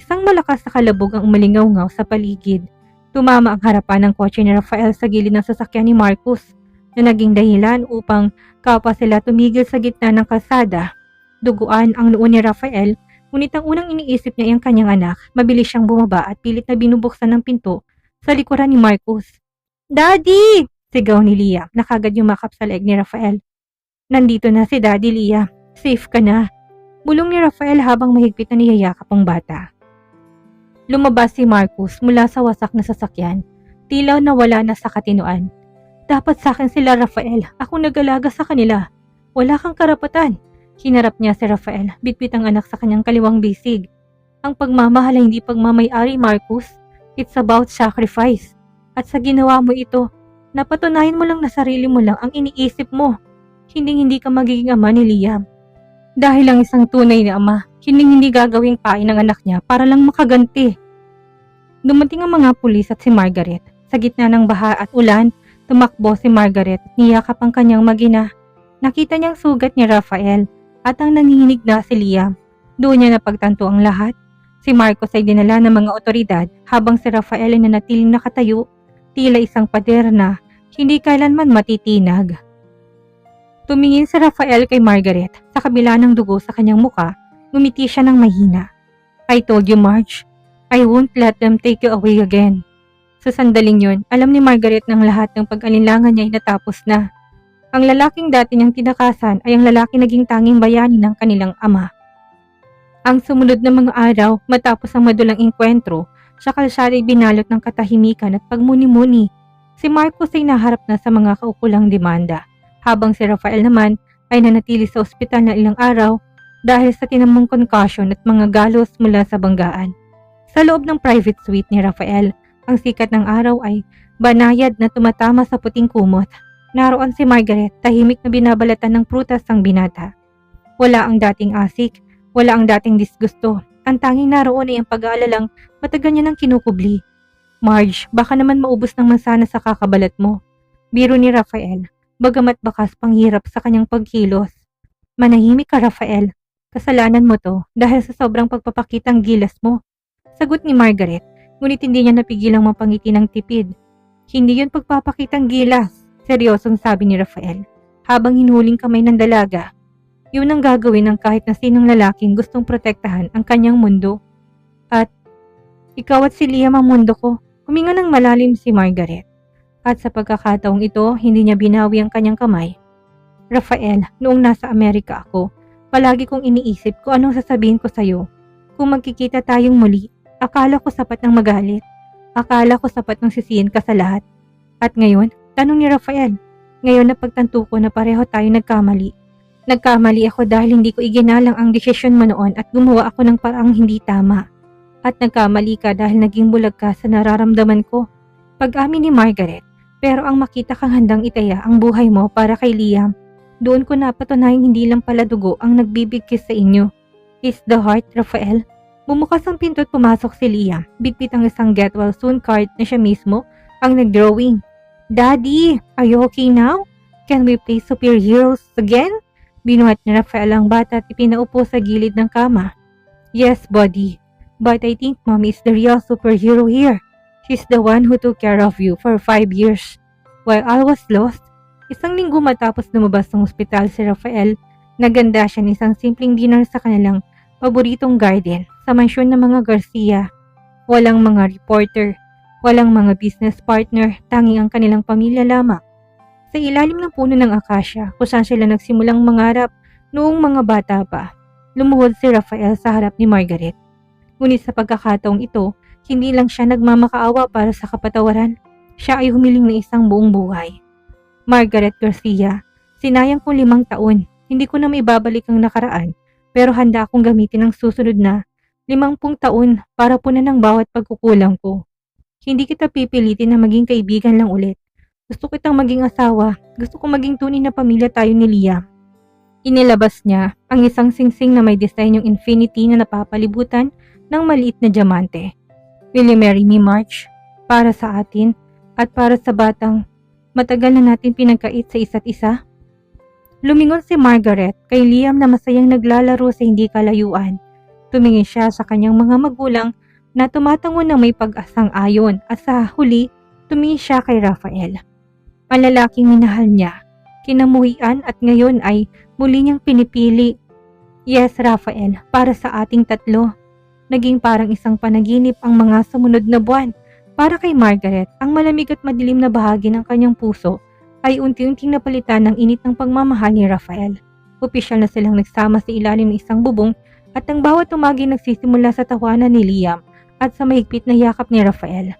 Isang malakas na kalabog ang umalingaw-ngaw sa paligid. Tumama ang harapan ng kotse ni Rafael sa gilid ng sasakyan ni Marcus. na naging dahilan upang kapwa sila tumigil sa gitna ng kalsada. Duguan ang noo ni Rafael, ngunit ang unang iniisip niya ay ang kanyang anak. Mabilis siyang bumaba at pilit na binubuksan ng pinto sa likuran ni Marcus. "Daddy!" sigaw ni Liam na kagad yumakap sa leeg ni Rafael. "Nandito na si Daddy, Liam. Safe ka na." Bulong ni Rafael habang mahigpit na niyayakap ang bata. Lumabas si Marcus mula sa wasak na sasakyan. Tila nawala na sa katinoan. "Dapat sa akin sila, Rafael. Ako nag-alaga sa kanila. Wala kang karapatan." Hinarap niya si Rafael, bitbit ang anak sa kanyang kaliwang bisig. "Ang pagmamahal ay hindi pagmamay-ari, Marcus. It's about sacrifice. At sa ginawa mo ito, napatunayan mo lang na sarili mo lang ang iniisip mo. Hindi ka magiging ama ni Liam. Dahil ang isang tunay na ama, hindi gagawing pain ng anak niya para lang makaganti." Dumating ang mga pulis at si Margaret. Sa gitna ng baha at ulan, tumakbo si Margaret at niyakap ang kanyang mag-ina. Nakita niyang sugat ni Rafael at ang nanginginig na si Liam. Doon niya napagtanto ang lahat. Si Marcos ay dinala ng mga otoridad habang si Rafael ay nanatiling nakatayo, tila isang pader na hindi kailanman matitinag. Tumingin si Rafael kay Margaret. Sa kabila ng dugo sa kanyang muka, ngumiti siya ng mahina. "I told you, Marge. I won't let them take you away again." Sa sandaling yun, alam ni Margaret ng lahat ng pag-alinlangan niya ay natapos na. Ang lalaking dati niyang tinakasan ay ang lalaki naging tanging bayani ng kanilang ama. Ang sumunod na mga araw, matapos ang madulang engkwentro, sa kalsada ay binalot ng katahimikan at pagmuni-muni. Si Marcos ay naharap na sa mga kaukulang demanda, habang si Rafael naman ay nanatili sa ospital na ilang araw dahil sa tinamong concussion at mga galos mula sa banggaan. Sa loob ng private suite ni Rafael, ang sikat ng araw ay banayad na tumatama sa puting kumot. Naroon si Margaret, tahimik na binabalatan ng prutas ang binata. Wala ang dating asik, wala ang dating disgusto. Ang tanging naroon ay ang pag-aalalang matagal niya nang kinukubli. "Marge, baka naman maubos ng mansana sa kakabalat mo." Biro ni Rafael, bagamat bakas panghirap sa kanyang pagkilos. "Manahimik ka, Rafael. Kasalanan mo to dahil sa sobrang pagpapakitang gilas mo." Sagot ni Margaret, ngunit hindi niya napigilang mapangiti ng tipid. "Hindi yun pagpapakitang gilas," seryosong sabi ni Rafael, habang hinuling kamay ng dalaga. "Yun ang gagawin ng kahit na sinong lalaking gustong protektahan ang kanyang mundo. At ikaw at si Liam ang mundo ko." Huminga ng malalim si Margaret. At sa pagkakataong ito, hindi niya binawi ang kanyang kamay. "Rafael, noong nasa Amerika ako, palagi kong iniisip kung anong sasabihin ko sa'yo. Kung magkikita tayong muli, akala ko sapat ng magalit. Akala ko sapat ng sisihin ka sa lahat. At ngayon, tanong ni Rafael, ngayon napagtanto ko na pareho tayo nagkamali. Nagkamali ako dahil hindi ko iginalang ang desisyon mo noon at gumawa ako ng paraang hindi tama. At nagkamali ka dahil naging bulag ka sa nararamdaman ko." Pag-amin ni Margaret, pero ang makita kang handang itaya ang buhay mo para kay Liam, doon ko napatunayang hindi lang pala dugo ang nagbibigkis sa inyo. It's the heart, Rafael. Bumukas ang pinto at pumasok si Liam. Bitbit ang isang get well soon card na siya mismo ang nag-drawing. "Daddy, are you okay now? Can we play superheroes again?" Binuhat ni Rafael ang bata at ipinaupo sa gilid ng kama. "Yes, buddy. But I think Mommy is the real superhero here. She's the one who took care of you for 5 years. While I was lost." Isang linggo matapos lumabas ng ospital si Rafael, naganda siya ng isang simpleng dinner sa kanilang paboritong garden sa mansyon ng mga Garcia. Walang mga reporter, walang mga business partner, tanging ang kanilang pamilya lamang. Sa ilalim ng puno ng akasya, kung saan sila nagsimulang mangarap noong mga bata pa, lumuhod si Rafael sa harap ni Margaret. Ngunit sa pagkakataong ito, hindi lang siya nagmamakaawa para sa kapatawaran, siya ay humiling ng isang buong buhay. "Margaret Garcia, sinayang kong 5 taon, hindi ko na maibabalik ang nakaraan, pero handa akong gamitin ang susunod na 50 taon para punan ang bawat pagkukulang ko. Hindi kita pipilitin na maging kaibigan lang ulit. Gusto kitang maging asawa, gusto kong maging tunay na pamilya tayo ni Liam." Inilabas niya ang isang singsing na may disenyong infinity na napapalibutan ng maliit na diamante. "Will you marry me, Marge? Para sa atin at para sa batang matagal na natin pinagkait sa isa't isa." Lumingon si Margaret kay Liam na masayang naglalaro sa hindi kalayuan. Tumingin siya sa kanyang mga magulang na tumatango ng may pag-asang ayon at sa huli, tumingin siya kay Rafael. Ang lalaking minahal niya, kinamuhian at ngayon ay muli niyang pinipili. Yes, Rafael, para sa ating tatlo. Naging parang isang panaginip ang mga sumunod na buwan. Para kay Margaret, ang malamig at madilim na bahagi ng kanyang puso ay unti-unting napalitan ng init ng pagmamahal ni Rafael. Opisyal na silang nagsama sa ilalim ng isang bubong at ang bawat umagi nagsisimula sa tawanan ni Liam at sa mahigpit na yakap ni Rafael.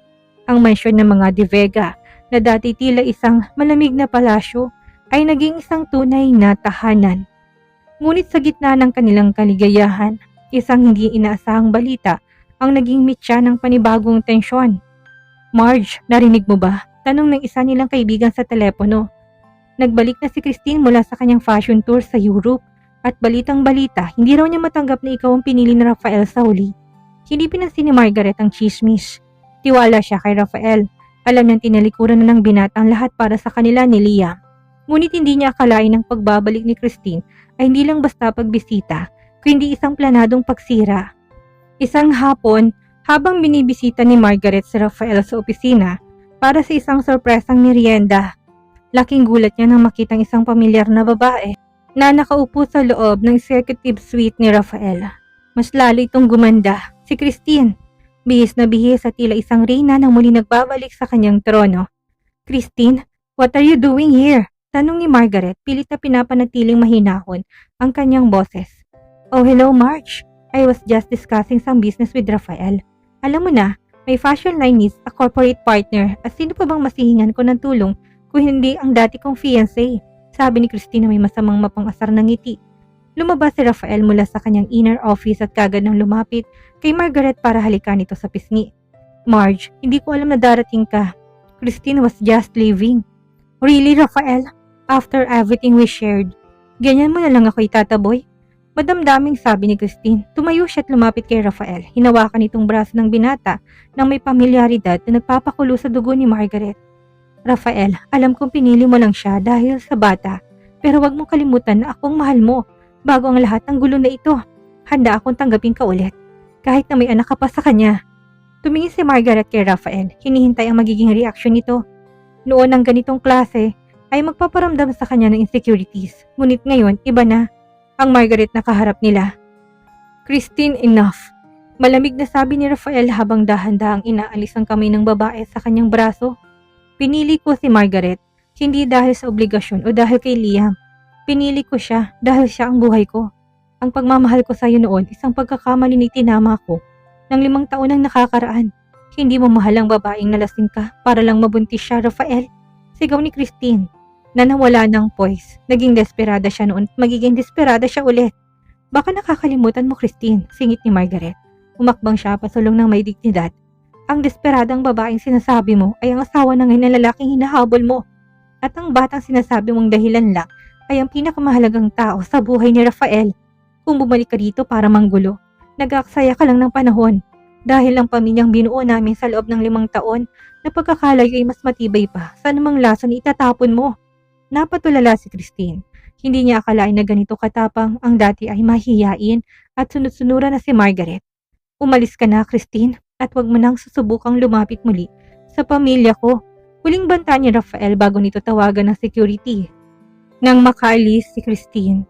Ang mansyon ng mga De Vega na dati tila isang malamig na palasyo ay naging isang tunay na tahanan. Ngunit sa gitna ng kanilang kaligayahan, isang hindi inaasahang balita ang naging mitya ng panibagong tensyon. Marge, narinig mo ba? Tanong ng isa nilang kaibigan sa telepono. Nagbalik na si Christine mula sa kanyang fashion tour sa Europe at balitang-balita, hindi raw niya matanggap na ikaw ang pinili ni Rafael sa huli. Hindi pinansin ni Margaret ang chismis. Tiwala siya kay Rafael. Alam niyang tinalikuran na ng binata ang lahat para sa kanila ni Liam. Ngunit hindi niya akalain ang pagbabalik ni Christine ay hindi lang basta pagbisita, kundi isang planadong pagsira. Isang hapon, habang binibisita ni Margaret si Rafael sa opisina para sa isang sorpresang merienda, laking gulat niya nang makitang isang pamilyar na babae na nakaupo sa loob ng executive suite ni Rafael. Mas lalo itong gumanda, si Christine. Bihis na bihis at tila isang reyna na muli nagbabalik sa kanyang trono. Christine, what are you doing here? Tanong ni Margaret, pilit na pinapanatiling mahinahon ang kanyang boses. Oh, hello Marge. I was just discussing some business with Rafael. Alam mo na, may fashion line needs a corporate partner at sino pa bang masihingan ko ng tulong kung hindi ang dati kong fiancé? Sabi ni Christine na may masamang mapang-asar na ngiti. Lumabas si Rafael mula sa kanyang inner office at kagad nang lumapit kay Margaret para halikan ito sa pisngi. Marge, hindi ko alam na darating ka. Christine was just leaving. Really, Rafael? After everything we shared, ganyan mo na lang ako itataboy? Madamdaming sabi ni Christine. Tumayo siya at lumapit kay Rafael. Hinawakan itong braso ng binata nang may pamilyaridad na nagpapakulo sa dugo ni Margaret. Rafael, alam kong pinili mo lang siya dahil sa bata. Pero wag mong kalimutan na akong mahal mo. Bago ang lahat ng gulo na ito, handa akong tanggapin ka ulit. Kahit na may anak ka pa sa kanya. Tumingin si Margaret kay Rafael. Hinihintay ang magiging reaksyon nito. Noon ang ganitong klase ay magpaparamdam sa kanya ng insecurities. Ngunit ngayon, iba na ang Margaret na kaharap nila. Christine, enough. Malamig na sabi ni Rafael habang dahan-dahang inaalis ang kamay ng babae sa kanyang braso. Pinili ko si Margaret, hindi dahil sa obligasyon o dahil kay Liam. Pinili ko siya dahil siya ang buhay ko. Ang pagmamahal ko sa iyo noon, isang pagkakamali ni tinama ko. Ng 5 taon ang nakakaraan. Hindi mo mahal ang babaeng nalasing ka para lang mabuntis siya, Rafael. Sigaw ni Christine na nawala ng poise. Naging desperada siya noon at magiging desperada siya ulit. Baka nakakalimutan mo, Christine, singit ni Margaret. Umakbang siya pasulong ng may dignidad. Ang desperadang babaeng sinasabi mo ay ang asawa ng ngayon na lalaking hinahabol mo. At ang batang sinasabi mong dahilan lang ay ang pinakamahalagang tao sa buhay ni Rafael. Kung bumalik ka dito para manggulo, nag-aaksaya ka lang ng panahon. Dahil ang pamilyang binuo namin sa loob ng 5 taon na pagkakalayo ay mas matibay pa sa anumang lason na itatapon mo. Napatulala si Christine. Hindi niya akalain na ganito katapang ang dati ay mahihiyain at sunod-sunuran na si Margaret. Umalis ka na, Christine, at wag mo nang susubukang lumapit muli sa pamilya ko. Huling banta ni Rafael bago nito tawagan ng security. Nang makaalis si Christine,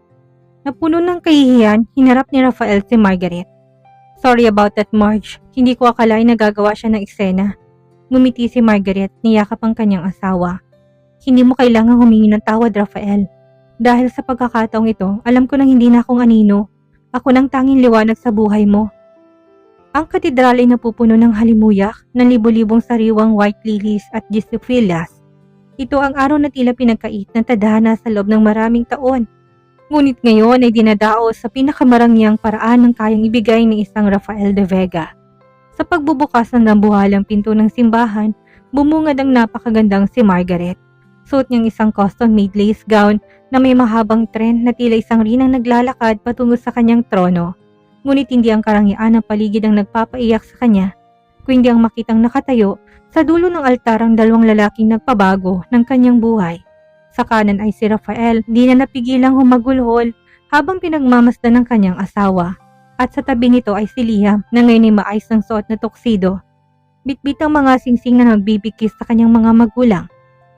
napuno ng kahihiyan, hinarap ni Rafael si Margaret. Sorry about that, Marge. Hindi ko akalain na gagawa siya ng eksena. Ngumiti si Margaret, niyakap ang kanyang asawa. Hindi mo kailangang humingi ng tawad, Rafael. Dahil sa pagkakataong ito, alam ko nang hindi na akong anino. Ako nang tanging liwanag sa buhay mo. Ang katedral ay napupuno ng halimuyak ng libo-libong sariwang white lilies at gisophilas. Ito ang araw na tila pinagkait ng tadhana sa loob ng maraming taon. Ngunit ngayon ay dinadaos sa pinakamarangyang paraan ng kayang ibigay ng isang Rafael De Vega. Sa pagbubukas ng nambuhalang pinto ng simbahan, bumungad ang napakagandang si Margaret. Suot niyang isang custom-made lace gown na may mahabang tren na tila isang rinang naglalakad patungo sa kanyang trono. Ngunit hindi ang karangyaan ng paligid ang nagpapaiyak sa kanya, kundi ang makitang nakatayo sa dulo ng altar ang 2 lalaking nagpabago ng kanyang buhay. Sa kanan ay si Rafael, di na napigilang humagulhol habang pinagmamasdan ng kanyang asawa. At sa tabi nito ay si Liam na ngayon ay maayos ng suot na tuxedo. Bitbit ang mga singsing na nagbibigkis sa kanyang mga magulang.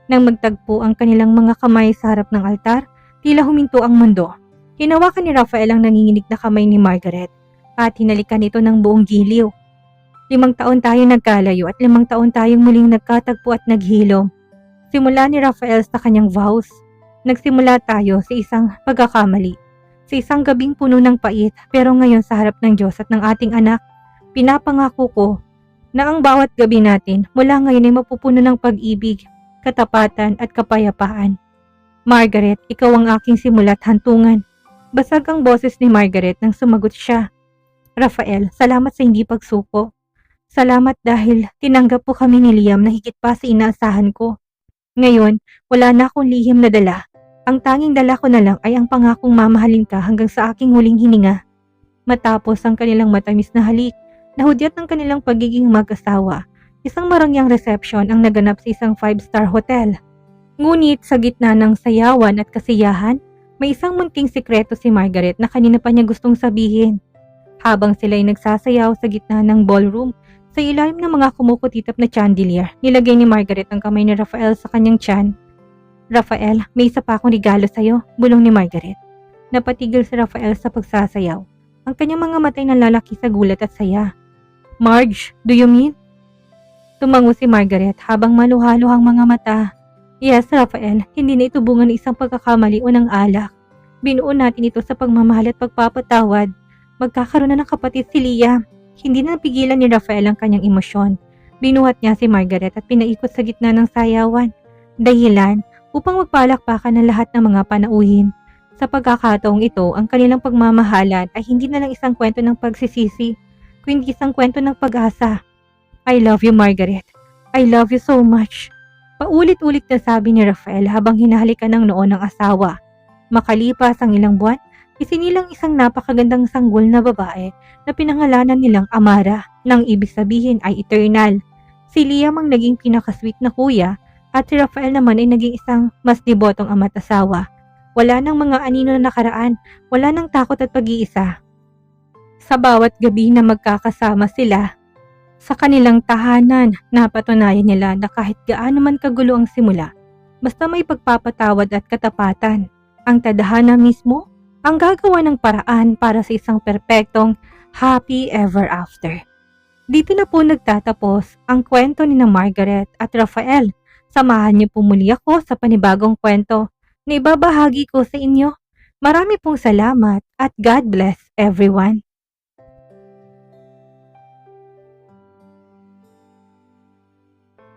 Nang magtagpo ang kanilang mga kamay sa harap ng altar, tila huminto ang mundo. Hinawakan ni Rafael ang nanginginig na kamay ni Margaret at hinalikan ito ng buong giliw. 5 taon tayong nagkalayo at 5 taon tayong muling nagkatagpo at naghilom. Simula ni Rafael sa kanyang vows, nagsimula tayo sa isang pagkakamali. Sa isang gabing puno ng pait, pero ngayon sa harap ng Diyos at ng ating anak, pinapangako ko na ang bawat gabi natin mula ngayon ay mapupuno ng pag-ibig, katapatan at kapayapaan. Margaret, ikaw ang aking simula't hantungan. Basag ang boses ni Margaret nang sumagot siya. Rafael, salamat sa hindi pagsuko. Salamat dahil tinanggap po kami ni Liam na higit pa sa inaasahan ko. Ngayon, wala na akong lihim na dala. Ang tanging dala ko na lang ay ang pangakong mamahalin ka hanggang sa aking huling hininga. Matapos ang kanilang matamis na halik, nahudyat ng kanilang pagiging mag-asawa. Isang marangyang reception ang naganap sa isang 5-star hotel. Ngunit sa gitna ng sayawan at kasiyahan, may isang munting sikreto si Margaret na kanina pa niya gustong sabihin. Habang sila'y nagsasayaw sa gitna ng ballroom, sa ilalim ng mga kumukutitap na chandelier, nilagay ni Margaret ang kamay ni Rafael sa kanyang tiyan. Rafael, may isa pa akong regalo sa'yo, bulong ni Margaret. Napatigil si Rafael sa pagsasayaw. Ang kanyang mga matay nalalaki sa gulat at saya. Marge, do you mean? Tumango si Margaret habang maluhalo ang mga mata. Yes, Rafael, hindi na ito bunga ng isang pagkakamali o ng alak. Binuo natin ito sa pagmamahal at pagpapatawad. Magkakaroon na ng kapatid si Liam. Hindi na napigilan ni Rafael ang kanyang emosyon. Binuhat niya si Margaret at pinaikot sa gitna ng sayawan. Dahilan upang magpalakpakan ng lahat ng mga panauhin. Sa pagkakataong ito, ang kanilang pagmamahalan ay hindi na lang isang kwento ng pagsisisi, kundi isang kwento ng pag-asa. I love you, Margaret. I love you so much. Paulit-ulit na sabi ni Rafael habang hinahalikan ng noo ng asawa. Makalipas ang ilang buwan, isinilang isang napakagandang sanggol na babae na pinangalanan nilang Amara, nang ibig sabihin ay eternal. Si Liam ang naging pinakasweet na kuya at si Rafael naman ay naging isang mas debotong ama't asawa. Wala nang mga anino na nakaraan, wala nang takot at pag-iisa. Sa bawat gabi na magkakasama sila, sa kanilang tahanan, napatunayan nila na kahit gaano man kagulo ang simula, basta may pagpapatawad at katapatan, ang tadhana mismo ang gagawa ng paraan para sa isang perpektong happy ever after. Dito na po nagtatapos ang kwento ni na Margaret at Rafael. Samahan niyo po muli ako sa panibagong kwento na ibabahagi ko sa inyo. Marami pong salamat at God bless everyone.